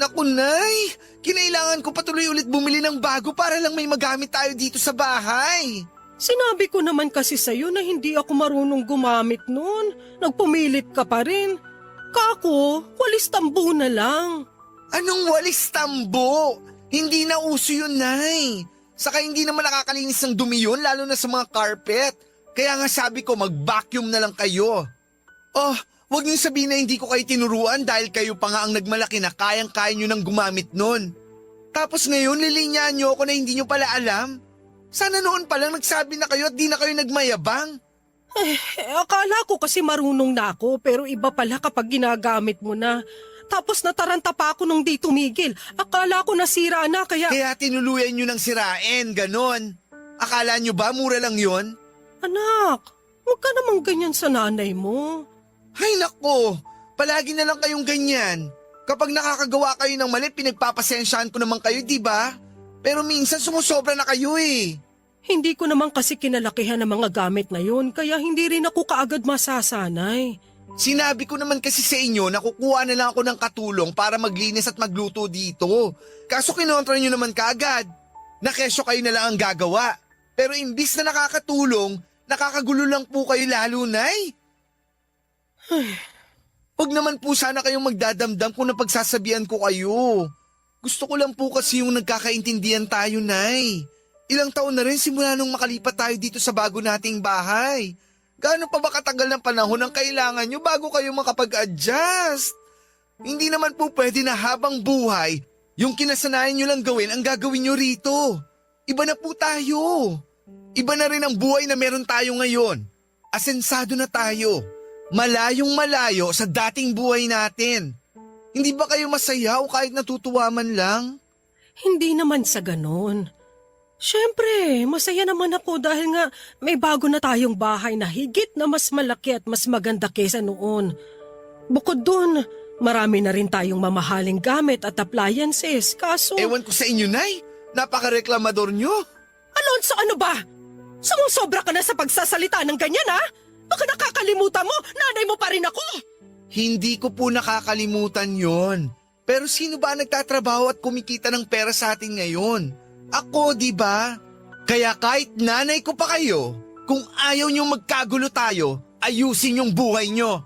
Naku, Nay! Kinailangan ko patuloy ulit bumili ng bago para lang may magamit tayo dito sa bahay. Sinabi ko naman kasi sa'yo na hindi ako marunong gumamit nun. Nagpumilit ka pa rin. Kako, walis tambo na lang. Anong walis tambo? Hindi na uso yun, Nay. Saka hindi naman nakakalinis ng dumi yun, lalo na sa mga carpet. Kaya nga sabi ko, mag-vacuum na lang kayo. Oh, wag niyo sabihin na hindi ko kayo tinuruan dahil kayo pa nga ang nagmalaki na kayang-kaya niyo nang gumamit nun. Tapos ngayon, lilinyahan niyo ako na hindi niyo pala alam. Sana noon pa lang nagsabi na kayo at di na kayo nagmayabang. Akala ko kasi marunong na ako pero iba pala kapag ginagamit mo na. Tapos nataranta pa ako nung di tumigil. Akala ko nasira na kaya... Kaya tinuluyan nyo ng sirain, ganon. Akala nyo ba mura lang yon? Anak, huwag ka namang ganyan sa nanay mo. Ay nako, palagi na lang kayong ganyan. Kapag nakakagawa kayo ng mali, pinagpapasensyahan ko naman kayo, di ba? Pero minsan sumusobra na kayo eh. Hindi ko naman kasi kinalakihan ng mga gamit na yun kaya hindi rin ako kaagad masasanay. Sinabi ko naman kasi sa inyo na kukuha na lang ako ng katulong para maglinis at magluto dito. Kaso kinontra nyo naman kaagad. Na kesyo kayo na lang ang gagawa. Pero imbis na nakakatulong, nakakagulo lang po kayo lalo, Nay. Huwag naman po sana kayong magdadamdam kung napagsasabihan ko kayo. Gusto ko lang po kasi yung nagkakaintindihan tayo, Nay. Ilang taon na rin simula nung makalipat tayo dito sa bago nating bahay. Gaano pa ba katagal ng panahon ang kailangan nyo bago kayo makapag-adjust? Hindi naman po pwede na habang buhay, yung kinasanayan nyo lang gawin ang gagawin nyo rito. Iba na po tayo. Iba na rin ang buhay na meron tayo ngayon. Asensado na tayo. Malayong malayo sa dating buhay natin. Hindi ba kayo masaya o kahit natutuwa man lang? Hindi naman sa ganon. Siyempre, masaya naman ako dahil nga may bago na tayong bahay na higit na mas malaki at mas maganda kesa noon. Bukod dun, marami na rin tayong mamahaling gamit at appliances. Kaso... Ewan ko sa inyo, Nay. Napaka-reklamador nyo. Alonso, ano ba? Sumusobra ka na sa pagsasalita ng ganyan, ha? Baka nakakalimutan mo, nanay mo pa rin ako. Hindi ko po nakakalimutan yon. Pero sino ba nagtatrabaho at kumikita ng pera sa atin ngayon? Ako, di ba? Kaya kahit nanay ko pa kayo, kung ayaw niyong magkagulo tayo, ayusin yung buhay niyo.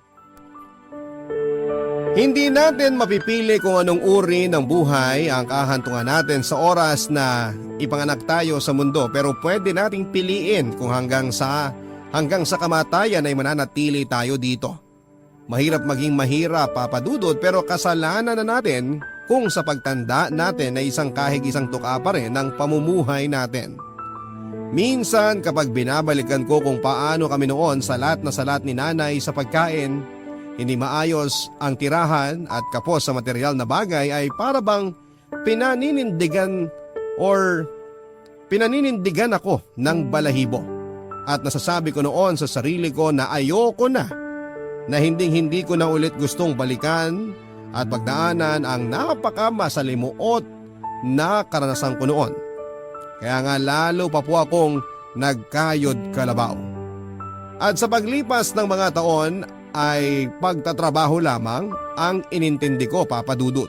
Hindi natin mapipili kung anong uri ng buhay ang kahantungan natin sa oras na ipanganak tayo sa mundo, pero pwede nating piliin kung hanggang sa kamatayan ay mananatili tayo dito. Mahirap maging mahirap, Papa Dudut, pero kasalanan na natin kung sa pagtanda natin ay isang kahig isang tuka pa rin ang pamumuhay natin. Minsan kapag binabalikan ko kung paano kami noon salat na salat ni nanay sa pagkain, hindi maayos ang tirahan at kapos sa material na bagay ay para bang pinaninindigan ako ng balahibo. At nasasabi ko noon sa sarili ko na ayoko na hindi ko na ulit gustong balikan at pagdaanan ang napakamasalimuot na karanasan ko noon. Kaya nga lalo pa po akong nagkayod kalabaw. At sa paglipas ng mga taon ay pagtatrabaho lamang ang inintindi ko, Papa Dudut.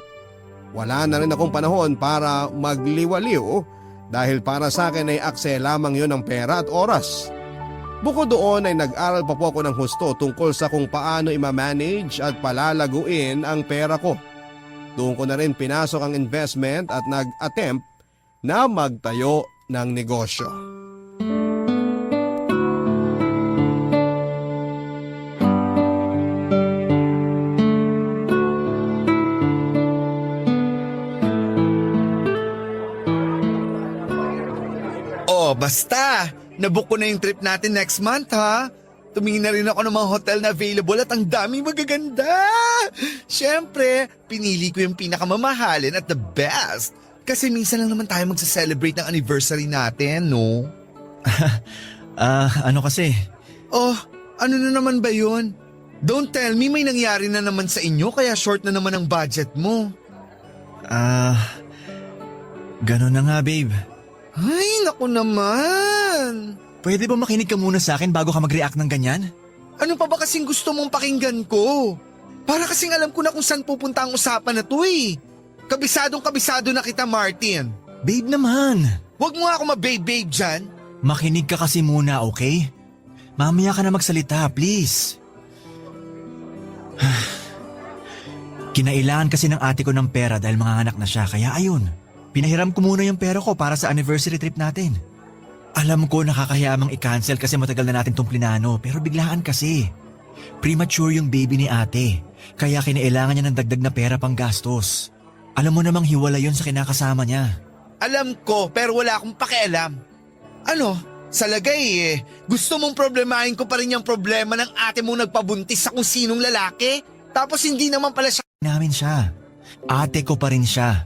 Wala na rin akong panahon para magliwaliw dahil para sa akin ay akse lamang yon ng pera at oras. Bukod doon ay nag-aral pa po ako ng husto tungkol sa kung paano ima-manage at palalaguin ang pera ko. Doon ko na rin pinasok ang investment at nag-attempt na magtayo ng negosyo. Oh, basta! Nabook ko na yung trip natin next month, ha? Tumingin na rin ako ng mga hotel na available at ang daming magaganda! Siyempre, pinili ko yung pinakamamahalin at the best. Kasi minsan lang naman tayo magsa-celebrate ng anniversary natin, no? Ano kasi? Oh, ano na naman ba yun? Don't tell me may nangyari na naman sa inyo kaya short na naman ang budget mo. Ganun na nga, babe. Ay, naku naman! Pwede ba makinig ka muna sa akin bago ka mag-react ng ganyan? Ano pa ba kasing gusto mong pakinggan ko? Para kasing alam ko na kung saan pupunta ang usapan na to eh. Kabisado na kita, Martin. Babe naman. Huwag mo ako mababe-babe dyan. Makinig ka kasi muna, okay? Mamaya ka na magsalita, please. Kinailangan kasi ng ate ko ng pera dahil manganganak na siya, kaya ayun. Pinahiram ko muna yung pera ko para sa anniversary trip natin. Alam ko nakakahiyamang i-cancel kasi matagal na natin tong plinano, pero biglaan kasi. Premature yung baby ni ate, kaya kinailangan niya ng dagdag na pera pang gastos. Alam mo namang hiwala yon sa kinakasama niya. Alam ko pero wala akong pakialam. Ano? Sa lagay gusto mong problemahin ko pa rin yung problema ng ate mong nagpabuntis sa kung sinong lalaki? Tapos hindi naman pala siya... Namin siya. Ate ko pa rin siya.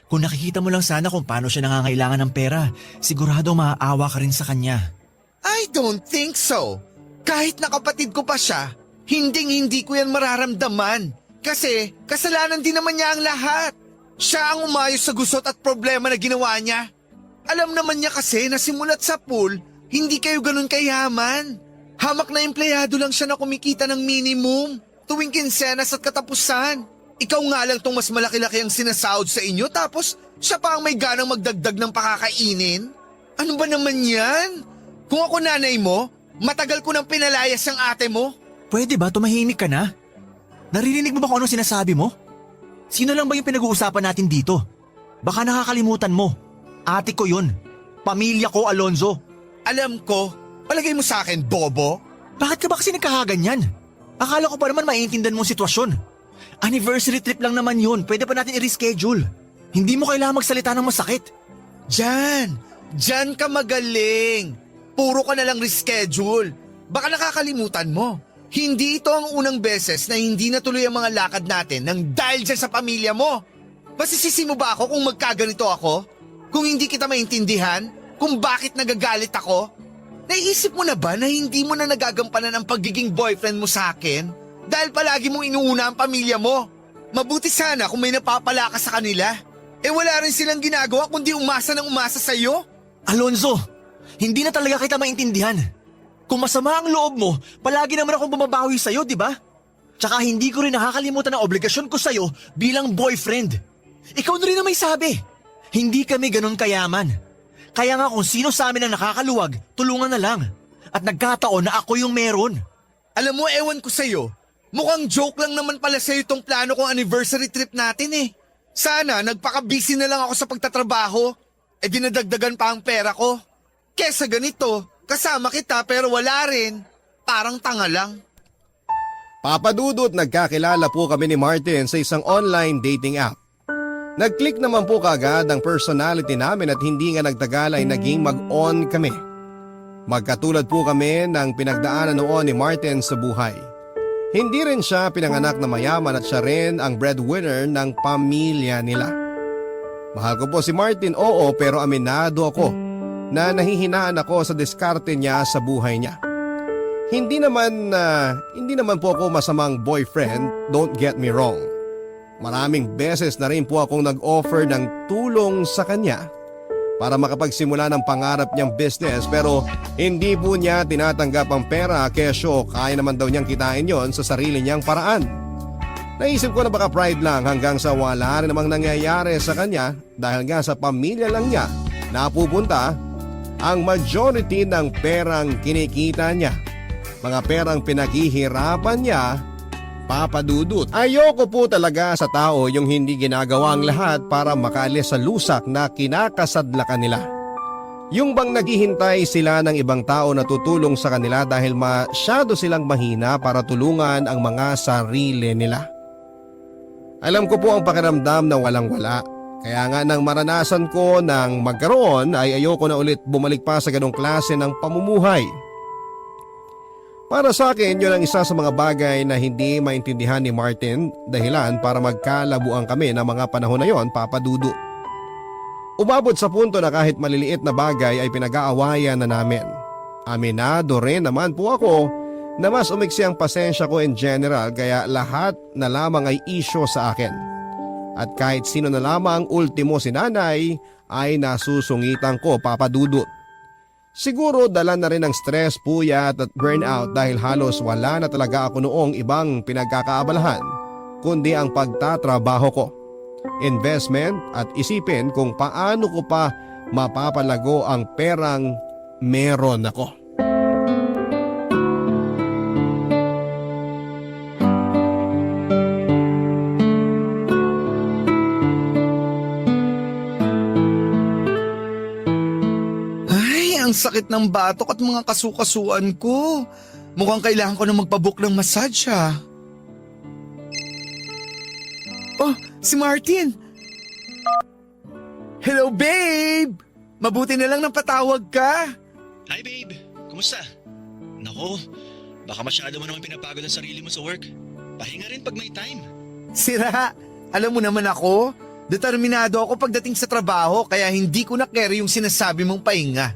Kung nakikita mo lang sana kung paano siya nangangailangan ng pera, sigurado maaawa ka rin sa kanya. I don't think so. Kahit nakapatid ko pa siya, hindi ko yan mararamdaman. Kasi kasalanan din naman niya ang lahat. Siya ang umayos sa gusot at problema na ginawa niya. Alam naman niya kasi na simulat sa pool, hindi kayo ganun kayaman. Hamak na empleyado lang siya na kumikita ng minimum tuwing kinsenas at katapusan. Ikaw nga lang tong mas malaki-laki ang sinasahod sa inyo tapos siya pa ang may ganang magdagdag ng pakakainin. Ano ba naman yan? Kung ako nanay mo, matagal ko nang pinalayas ang ate mo. Pwede ba tumahimik ka na? Naririnig mo ba kung anong sinasabi mo? Sino lang ba yung pinag-uusapan natin dito? Baka nakakalimutan mo. Ate ko yun. Pamilya ko, Alonzo. Alam ko, palagay mo sa akin, bobo. Bakit ka ba kasi nagkahaganyan? Akala ko pa naman maiintindihan mong sitwasyon. Anniversary trip lang naman yun. Pwede pa natin i-reschedule. Hindi mo kailangan magsalita ng masakit. Diyan ka magaling. Puro ka na lang reschedule. Baka nakakalimutan mo. Hindi ito ang unang beses na hindi natuloy ang mga lakad natin nang dahil dyan sa pamilya mo. Masisisi mo ba ako kung magkaganito ako? Kung hindi kita maintindihan? Kung bakit nagagalit ako? Naisip mo na ba na hindi mo na nagagampanan ang pagiging boyfriend mo sa akin? Dahil palagi mong inuuna ang pamilya mo. Mabuti sana kung may napapala ka sa kanila. Wala rin silang ginagawa kundi umasa ng umasa sa'yo. Alonzo, hindi na talaga kita maintindihan. Kung masama ang loob mo, palagi naman akong bumabawi sa'yo, di ba? Tsaka hindi ko rin nakakalimutan ang obligasyon ko sa'yo bilang boyfriend. Ikaw na rin na may sabi. Hindi kami ganun kayaman. Kaya nga kung sino sa amin ang nakakaluwag, tulungan na lang. At nagkataon na ako yung meron. Alam mo, ewan ko sa'yo. Mukhang joke lang naman pala sa'yo itong plano kong anniversary trip natin eh. Sana nagpaka-busy na lang ako sa pagtatrabaho. Dinadagdagan pa ang pera ko. Kesa ganito, kasama kita pero wala rin. Parang tanga lang. Papadudot, nagkakilala po kami ni Martin sa isang online dating app. Nag-click naman po kaagad ang personality namin at hindi nga nagtagal ay naging mag-on kami. Magkatulad po kami ng pinagdaanan noon ni Martin sa buhay. Hindi rin siya pinanganak na mayaman at siya rin ang breadwinner ng pamilya nila. Mahal ko po si Martin, oo, pero aminado ako na nahihinaan ako sa diskarte niya sa buhay niya. Hindi naman po ako masamang boyfriend, don't get me wrong. Maraming beses na rin po akong nag-offer ng tulong sa kanya para makapagsimula ng pangarap niyang business pero hindi po niya tinatanggap ang pera kesyo kaya naman daw niyang kitain yon sa sarili niyang paraan. Naisip ko na baka pride lang hanggang sa wala rin namang nangyayari sa kanya dahil nga sa pamilya lang niya napupunta ang majority ng perang kinikita niya. Mga perang pinaghihirapan niya, papadudot. Ayoko po talaga sa tao yung hindi ginagawa ang lahat para makaalis sa lusak na kinakasadlakan nila. Yung bang naghihintay sila ng ibang tao na tutulong sa kanila dahil masyado silang mahina para tulungan ang mga sarili nila. Alam ko po ang pakiramdam na walang-wala. Kaya nga nang maranasan ko ng magkaroon ay ayoko na ulit bumalik pa sa ganong klase ng pamumuhay. Para sa akin, yun ang isa sa mga bagay na hindi maintindihan ni Martin dahilan para magkalabuan kami ng mga panahon na yon, papadudo. Umabot sa punto na kahit maliliit na bagay ay pinag-aawayan na namin. Aminado rin naman po ako na mas umiksi ang pasensya ko in general kaya lahat na lamang ay isyo sa akin. At kahit sino na lamang ultimo si nanay ay nasusungitan ko, papadudot. Siguro dala na rin ng stress, puyat at burnout dahil halos wala na talaga ako noong ibang pinagkakaabalahan kundi ang pagtatrabaho ko, investment at isipin kung paano ko pa mapapalago ang perang meron ako. Ang sakit ng batok at mga kasukasuan ko. Mukhang kailangan ko na magpabook ng massage ha. Oh, si Martin. Hello babe! Mabuti na lang nang patawag ka. Hi babe, kumusta? Nako, baka masyado mo naman pinapagod ang sarili mo sa work. Pahinga rin pag may time. Sira, alam mo naman ako, determinado ako pagdating sa trabaho kaya hindi ko na-carry yung sinasabi mong pahinga.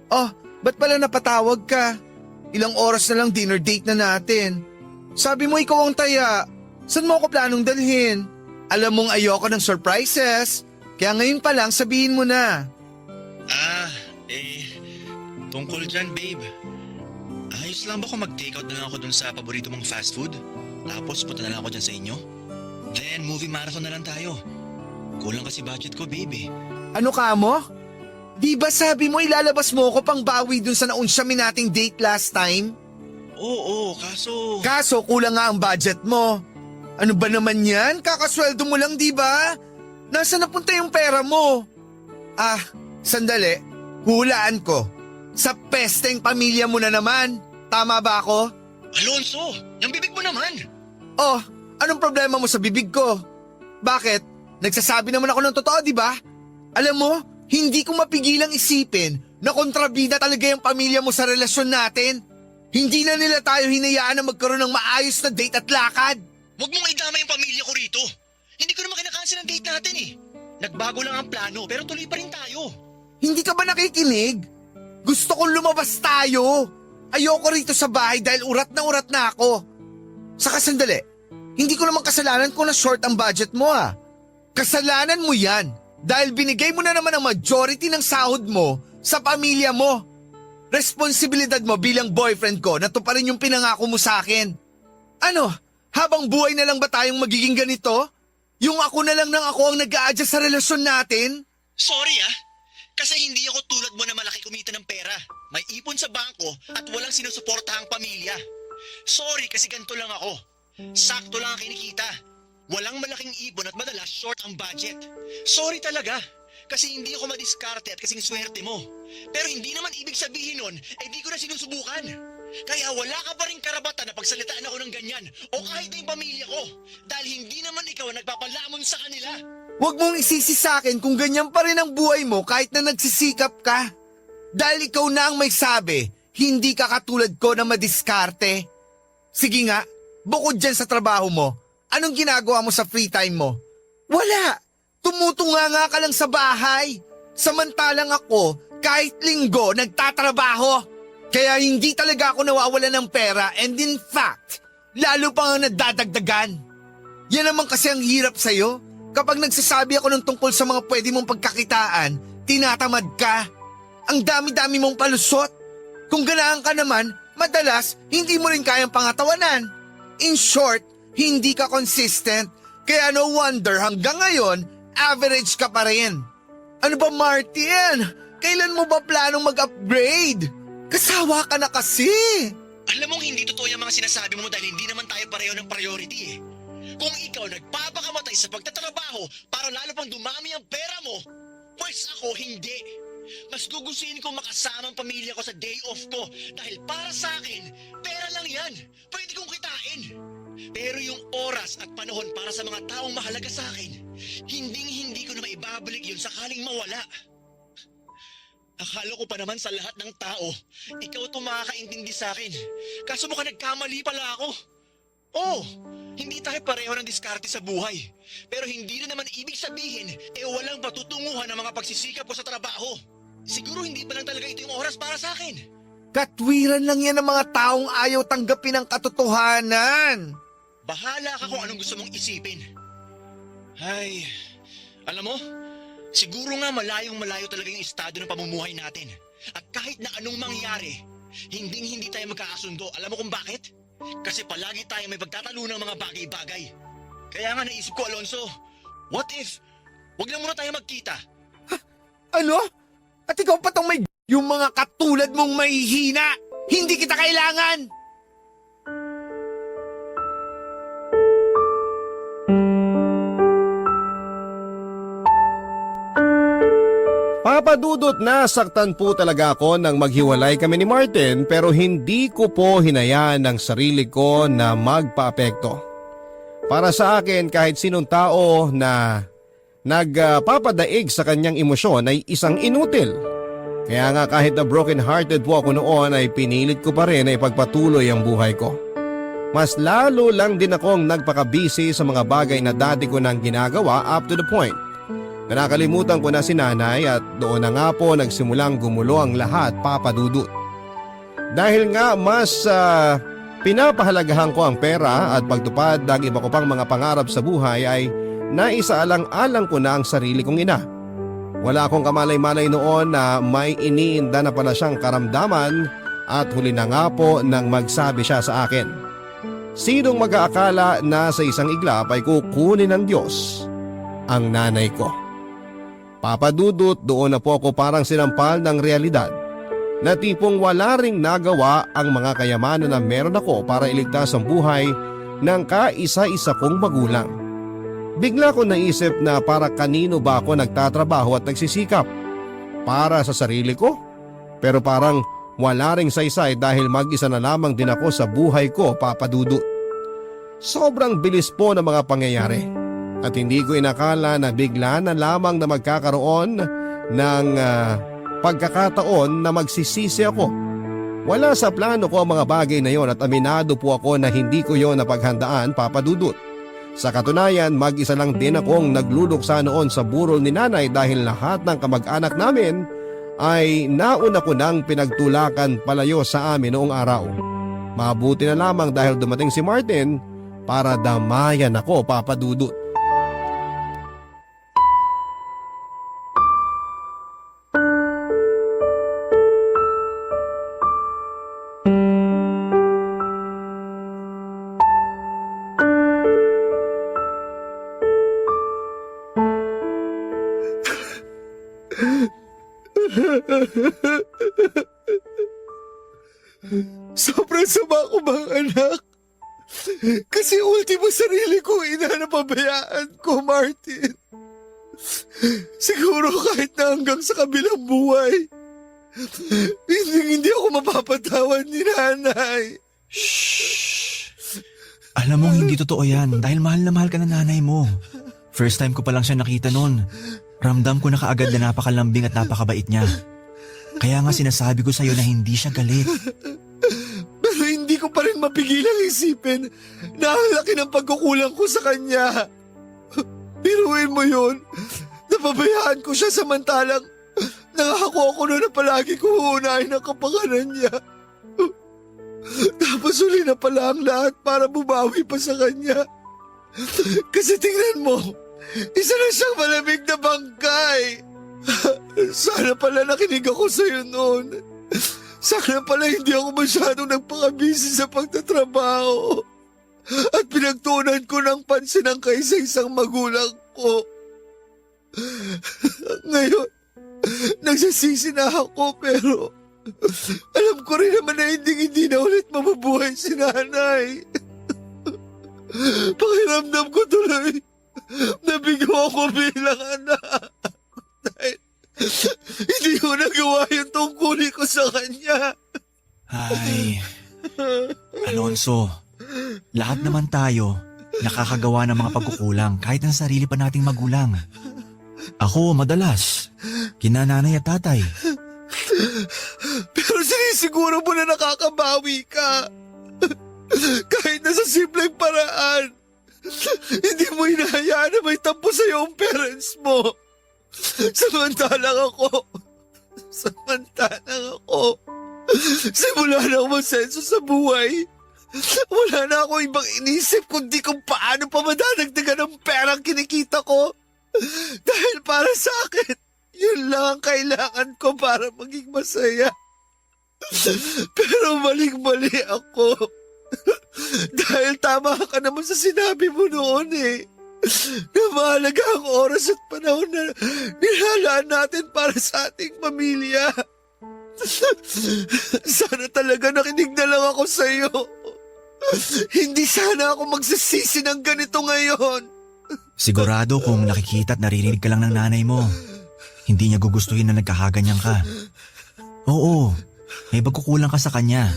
Oh, ba't pala napatawag ka? Ilang oras na lang dinner date na natin. Sabi mo ikaw ang taya. Saan mo ako planong dalhin? Alam mong ayoko ng surprises, kaya ngayon pa lang sabihin mo na. Tungkol dyan babe. Ayos lang ba kung mag-takeout na lang ako dun sa paborito mong fast food? Tapos punta na lang ako dyan sa inyo? Then movie marathon na lang tayo. Kulang kasi budget ko babe. Ano ka mo? Di ba sabi mo ilalabas mo ako pang bawi dun sa naunsyamin nating date last time? Oo, kaso... Kaso kulang nga ang budget mo. Ano ba naman yan? Kakasweldo mo lang di ba? Nasaan napunta yung pera mo? Sandali. Hulaan ko. Sa pesteng pamilya mo na naman. Tama ba ako? Alonso, yung bibig mo naman. Oh, anong problema mo sa bibig ko? Bakit? Nagsasabi naman ako ng totoo, di ba? Alam mo, hindi ko mapigilang isipin na kontrabida talaga yung pamilya mo sa relasyon natin. Hindi na nila tayo hinayaan na magkaroon ng maayos na date at lakad. Huwag mong idama yung pamilya ko rito. Hindi ko naman kinakancel ang date natin eh. Nagbago lang ang plano pero tuloy pa rin tayo. Hindi ka ba nakikinig? Gusto kong lumabas tayo. Ayoko rito sa bahay dahil urat na ako. Saka sandali, hindi ko naman kasalanan kung na-short ang budget mo Kasalanan mo yan dahil binigay mo na naman ang majority ng sahod mo sa pamilya mo. Responsibilidad mo bilang boyfriend ko na tuparin yung pinangako mo sa akin. Ano, habang buhay na lang ba tayong magiging ganito? Yung ako na lang ng ako ang nag-a-adjust sa relasyon natin? Sorry kasi hindi ako tulad mo na malaki kumita ng pera. May ipon sa bangko at walang sinusuportahang pamilya. Sorry kasi ganito lang ako. Sakto lang ang kinikita. Walang malaking ipon at madalas short ang budget. Sorry talaga. Kasi hindi ako madiskarte at kasing swerte mo. Pero hindi naman ibig sabihin nun, di ko na sinusubukan. Kaya wala ka pa rin karapatan na pagsalitaan ako ng ganyan o kahit na yung pamilya ko. Dahil hindi naman ikaw ang nagpapalamon sa kanila. Huwag mong isisi sa akin kung ganyan pa rin ang buhay mo kahit na nagsisikap ka. Dahil ikaw na ang may sabi, hindi ka katulad ko na madiskarte. Sige nga, bukod dyan sa trabaho mo, anong ginagawa mo sa free time mo? Wala! Tumutunga ka lang sa bahay. Samantalang ako, kahit linggo, nagtatrabaho. Kaya hindi talaga ako nawawala ng pera and in fact, lalo pa nga nadadagdagan. Yan naman kasi ang hirap sa'yo. Kapag nagsasabi ako ng tungkol sa mga pwede mong pagkakitaan, tinatamad ka. Ang dami-dami mong palusot. Kung ganahan ka naman, madalas hindi mo rin kayang pangatawanan. In short, hindi ka consistent. Kaya no wonder hanggang ngayon, average ka pa rin. Ano ba Martin? Kailan mo ba planong mag-upgrade? Kasawa ka na kasi. Alam mong hindi totoo yung mga sinasabi mo dahil hindi naman tayo pareho ng priority Kung ikaw nagpapakamatay sa pagtatrabaho para lalo pang dumami ang pera mo, pues ako hindi. Mas gugustuhin ko makasama ang pamilya ko sa day off ko dahil para sa akin, pera lang yan. Pwede kong kitain. Pero yung oras at panahon para sa mga taong mahalaga sa akin, hindi ko na maibabalik yun sakaling mawala. Akala ko pa naman sa lahat ng tao, ikaw itong makakaintindi sa akin. Kaso mukhang nagkamali pala ako. Oh, hindi tayo pareho ng diskarte sa buhay. Pero hindi na naman ibig sabihin, walang patutunguhan ng mga pagsisikap ko sa trabaho. Siguro hindi pa lang talaga ito yung oras para sa akin. Katwiran lang yan ng mga taong ayaw tanggapin ang katotohanan. Bahala ka kung anong gusto mong isipin. Ay, alam mo, siguro nga malayong-malayo talaga yung estado ng pamumuhay natin. At kahit na anong mangyari, hindi tayo magkakasundo. Alam mo kung bakit? Kasi palagi tayo may pagtatalo ng mga bagay-bagay. Kaya nga naisip ko, Alonso, what if, wag lang muna tayo magkita? Ano? At ikaw pa tong may yung mga katulad mong mahihina. Hindi kita kailangan. Papadudot na saktan po talaga ako nang maghiwalay kami ni Martin pero hindi ko po hinayaan ang sarili ko na magpaapekto. Para sa akin kahit sinong tao na nagpapadaig sa kanyang emosyon ay isang inutil. Kaya nga kahit na broken-hearted po ako noon ay pinilit ko pa rin na ipagpatuloy ang buhay ko. Mas lalo lang din akong nagpakabisi sa mga bagay na dati ko nang ginagawa up to the point na nakalimutan ko na si nanay at doon na nga po nagsimulang gumulo ang lahat, Papa Dudut. Dahil nga mas pinapahalagahan ko ang pera at pagtupad ng iba ko pang mga pangarap sa buhay ay naisaalang-alang ko na ang sarili kong ina. Wala akong kamalay-malay noon na may iniinda na pala siyang karamdaman at huli na nga po nang magsabi siya sa akin. Sinong mag-aakala na sa isang iglap ay kukunin ng Diyos ang nanay ko? Papa Dudut, doon na po ako parang sinampal ng realidad na tipong wala ring nagawa ang mga kayamanan na meron ako para iligtas ang buhay ng kaisa-isa kong magulang. Bigla ko naisip na para kanino ba ako nagtatrabaho at nagsisikap? Para sa sarili ko? Pero parang wala ring saysay dahil mag-isa na lamang din ako sa buhay ko, Papa Dudut. Sobrang bilis po ng mga pangyayari at hindi ko inakala na bigla na lamang na magkakaroon ng pagkakataon na magsisisi ako. Wala sa plano ko ang mga bagay na yon at aminado po ako na hindi ko yon napaghandaan, Papa Dudut. Sa katunayan, mag-isa lang din akong nagluluksa noon sa burol ni nanay dahil lahat ng kamag-anak namin ay nauna ko nang pinagtulakan palayo sa amin noong araw. Mabuti na lamang dahil dumating si Martin para damayan ako, Papa Dudut. Sobrang sama ko bang anak? Kasi ultimo sarili ko ina na pabayaan ko, Martin. Siguro kahit na hanggang sa kabilang buhay, hindi ako mapapatawad ni nanay. Shhh! Alam mo hindi totoo yan dahil mahal na mahal ka na nanay mo. First time ko pa lang siya nakita noon. Ramdam ko na kaagad na napakalambing at napakabait niya. Kaya nga sinasabi ko sa'yo na hindi siya galit. Pero hindi ko pa rin mapigilang isipin na ang laki ng pagkukulang ko sa kanya. Biruin mo yun. Napabayaan ko siya samantalang nangako ako na palagi ko uunahin ang kapakanan niya. Tapos uli na pala ang lahat para bumawi pa sa kanya. Kasi tingnan mo, isa na siyang malamig na bangkay. Sana pala nakinig ako sa'yo noon. Sana pala hindi ako masyadong nagpakabisi sa pagtatrabaho. At pinagtuunan ko ng pansin ang kaisa-isang magulang ko. Ngayon, nagsasisi na ako pero alam ko rin naman na hindi na ulit mabubuhay si nanay. Pakiramdam ko tuloy nabigo ako bilang anak. Dahil hindi ko nagawa yung tungkulin ko sa kanya. Ay, Alonso, lahat naman tayo nakakagawa ng mga pagkukulang kahit ng sarili pa nating magulang. Ako, madalas, kinananay at tatay. Pero sinisiguro mo na nakakabawi ka. Kahit na sa simpleng paraan. Hindi mo hinahayaan na may tampo sa'yo ang parents mo. Samantalang ako, simula na ako masenso sa buhay. Wala na ako ibang inisip kundi kung paano pa madadagdagan ang perang kinikita ko. Dahil para sa akin, yun lang ang kailangan ko para maging masaya. Pero maling-mali ako. Dahil tama ka naman sa sinabi mo noon eh. Na mahalaga ang oras at panahon na nilalaan natin para sa ating pamilya. Sana talaga nakinig na lang ako sa iyo. Hindi sana ako magsisisi ng ganito ngayon. Sigurado kung nakikita at naririnig ka lang ng nanay mo, hindi niya gugustuhin na nagkakaganyan ka. Oo, may pagkukulang ka sa kanya.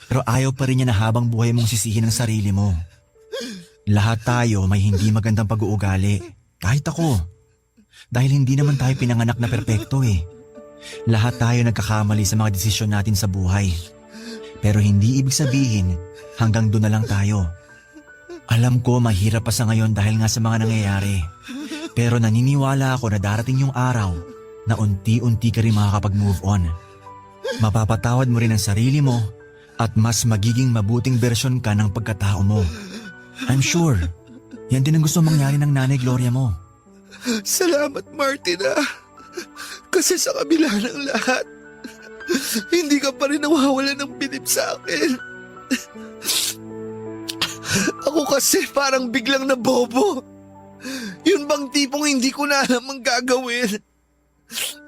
Pero ayaw pa rin niya na habang buhay mong sisihin ang sarili mo. Lahat tayo may hindi magandang pag-uugali. Kahit ako. Dahil hindi naman tayo pinanganak na perpekto eh. Lahat tayo nagkakamali sa mga desisyon natin sa buhay. Pero hindi ibig sabihin hanggang doon na lang tayo. Alam ko mahirap pa sa ngayon dahil nga sa mga nangyayari. Pero naniniwala ako na darating yung araw na unti-unti ka rin makakapag-move on. Mapapatawad mo rin ang sarili mo at mas magiging mabuting bersyon ka ng pagkatao mo. I'm sure, yan din ang gusto mangyari ng Nanay Gloria mo. Salamat, Martin, ah. Kasi sa kabila ng lahat, hindi ka pa rin nawawala ng bilib sa akin. Ako kasi parang biglang nabobo. Yun bang tipong hindi ko na alam ang gagawin.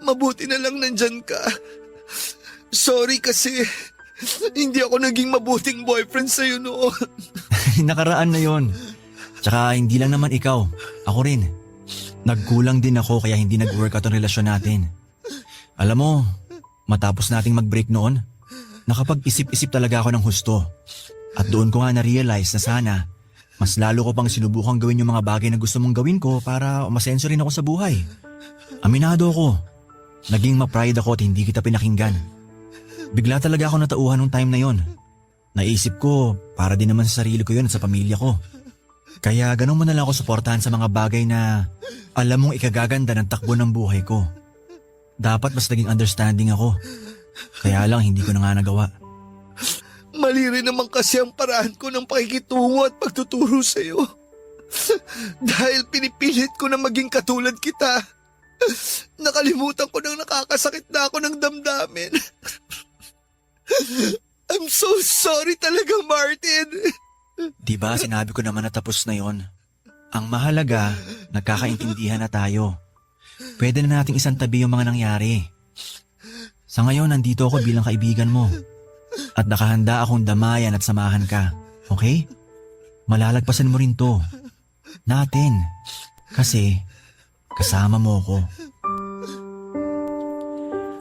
Mabuti na lang nandyan ka. Sorry kasi hindi ako naging mabuting boyfriend sa'yo noon. Nakaraan na yon. Tsaka hindi lang naman ikaw, ako rin. Nagkulang din ako kaya hindi nag-work out ang relasyon natin. Alam mo, matapos nating mag-break noon, nakapag-isip-isip talaga ako ng husto. At doon ko nga na-realize na sana, mas lalo ko pang sinubukang gawin yung mga bagay na gusto mong gawin ko para umasenso rin ako sa buhay. Aminado ako, naging ma-pride ako at hindi kita pinakinggan. Bigla talaga ako natauhan nung time na yon. Naisip ko, para din naman sa sarili ko yun at sa pamilya ko. Kaya ganun mo na lang ako suportahan sa mga bagay na alam mong ikagaganda ng takbo ng buhay ko. Dapat mas naging understanding ako. Kaya lang hindi ko na nga nagawa. Mali rin naman kasi ang paraan ko ng pakikitungo at pagtuturo sa'yo. Dahil pinipilit ko na maging katulad kita. Nakalimutan ko nang nakakasakit na ako ng damdamin. I'm so sorry talaga, Martin. Diba sinabi ko naman na tapos na yon? Ang mahalaga, nagkakaintindihan na tayo. Pwede na nating isang tabi yung mga nangyari. Sa ngayon, nandito ako bilang kaibigan mo. At nakahanda akong damayan at samahan ka. Okay? Malalagpasan mo rin to. Natin. Kasi, kasama mo ko.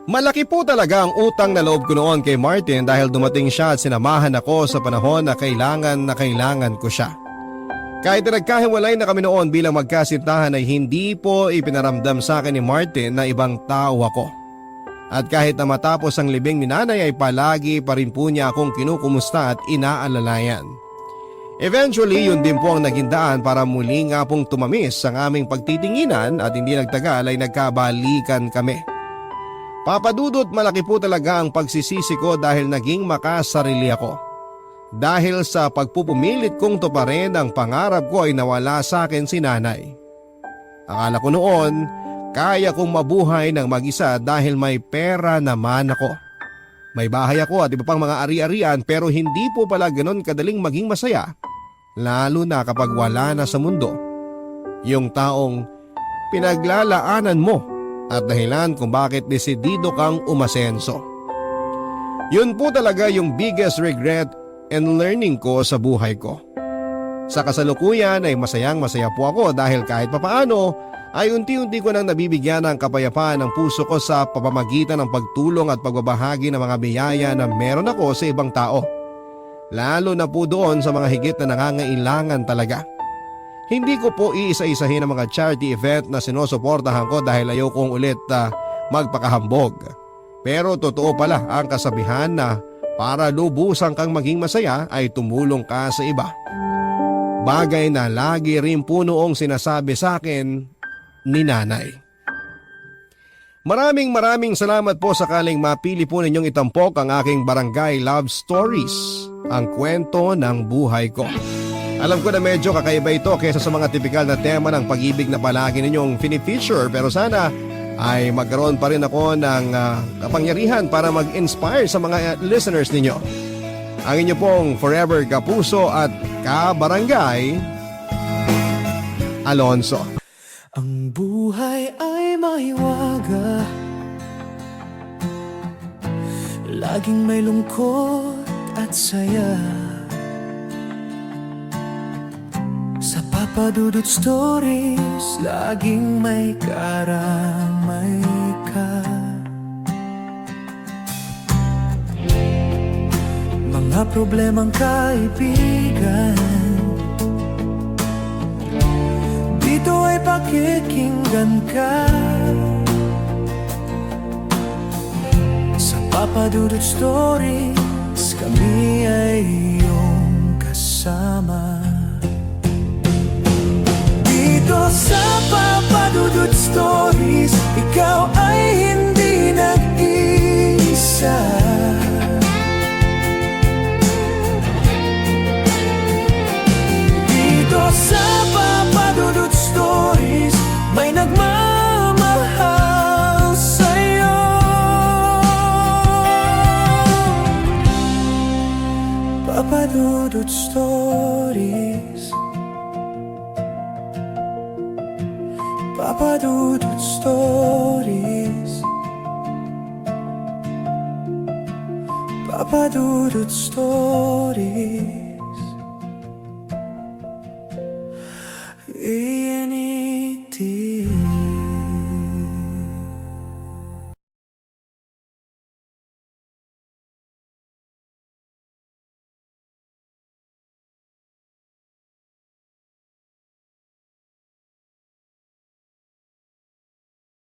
Malaki po talaga ang utang na loob ko noon kay Martin dahil dumating siya at sinamahan ako sa panahon na kailangan ko siya. Kahit na nagkahiwalay na kami noon bilang magkasintahan ay hindi po ipinaramdam sa akin ni Martin na ibang tao ako. At kahit na matapos ang libing ni nanay ay palagi pa rin po niya akong kinukumusta at inaalalayan. Eventually, yun din po ang naging daan para muli nga pong tumamis ang aming pagtitinginan at hindi nagtagal ay nagkabalikan kami. Papadudot, malaki po talaga ang pagsisisi ko dahil naging makasarili ako. Dahil sa pagpupumilit kong tuparin ang pangarap ko ay nawala sa akin si nanay. Akala ko noon, kaya kong mabuhay ng mag-isa dahil may pera naman ako. May bahay ako at iba pang mga ari-arian pero hindi po pala ganon kadaling maging masaya. Lalo na kapag wala na sa mundo. Yung taong pinaglalaanan mo at dahilan kung bakit desidido kang umasenso. Yun po talaga yung biggest regret and learning ko sa buhay ko. Sa kasalukuyan ay masayang-masaya po ako dahil kahit papaano ay unti-unti ko nang nabibigyan ng kapayapaan ng puso ko sa pamamagitan ng pagtulong at pagbabahagi ng mga biyaya na meron ako sa ibang tao. Lalo na po doon sa mga higit na nangangailangan talaga. Hindi ko po iisa-isahin ang mga charity event na sinusuportahan ko dahil ayaw kong ulit magpakahambog. Pero totoo pala ang kasabihan na para lubusan kang maging masaya ay tumulong ka sa iba. Bagay na lagi rin po noong sinasabi sa akin ni nanay. Maraming salamat po sakaling mapili po ninyong itampok ang aking Barangay Love Stories, ang kwento ng buhay ko. Alam ko na medyo kakaiba ito kaysa sa mga tipikal na tema ng pag-ibig na palagi ninyong fini-feature pero sana ay magkaroon pa rin ako ng kapangyarihan para mag-inspire sa mga listeners ninyo. Ang inyo pong forever kapuso at kabarangay, Alonso. Ang buhay ay mahiwaga, laging may lungkot at saya. Sa Papadudot Stories, laging may karamay ka. Mga problemang kaibigan, dito ay pakikinggan. nandyan ka sa Papa Dudut Stories, kami ay iyong kasama. Dito sa Papa Dudut Stories, ikaw ay hindi nag-isa. Dito sa Papa Dudut Stories, may nagmamahal sa'yo. Papa Dudut Stories, Papa Dudut Stories, Papa Dudut Stories.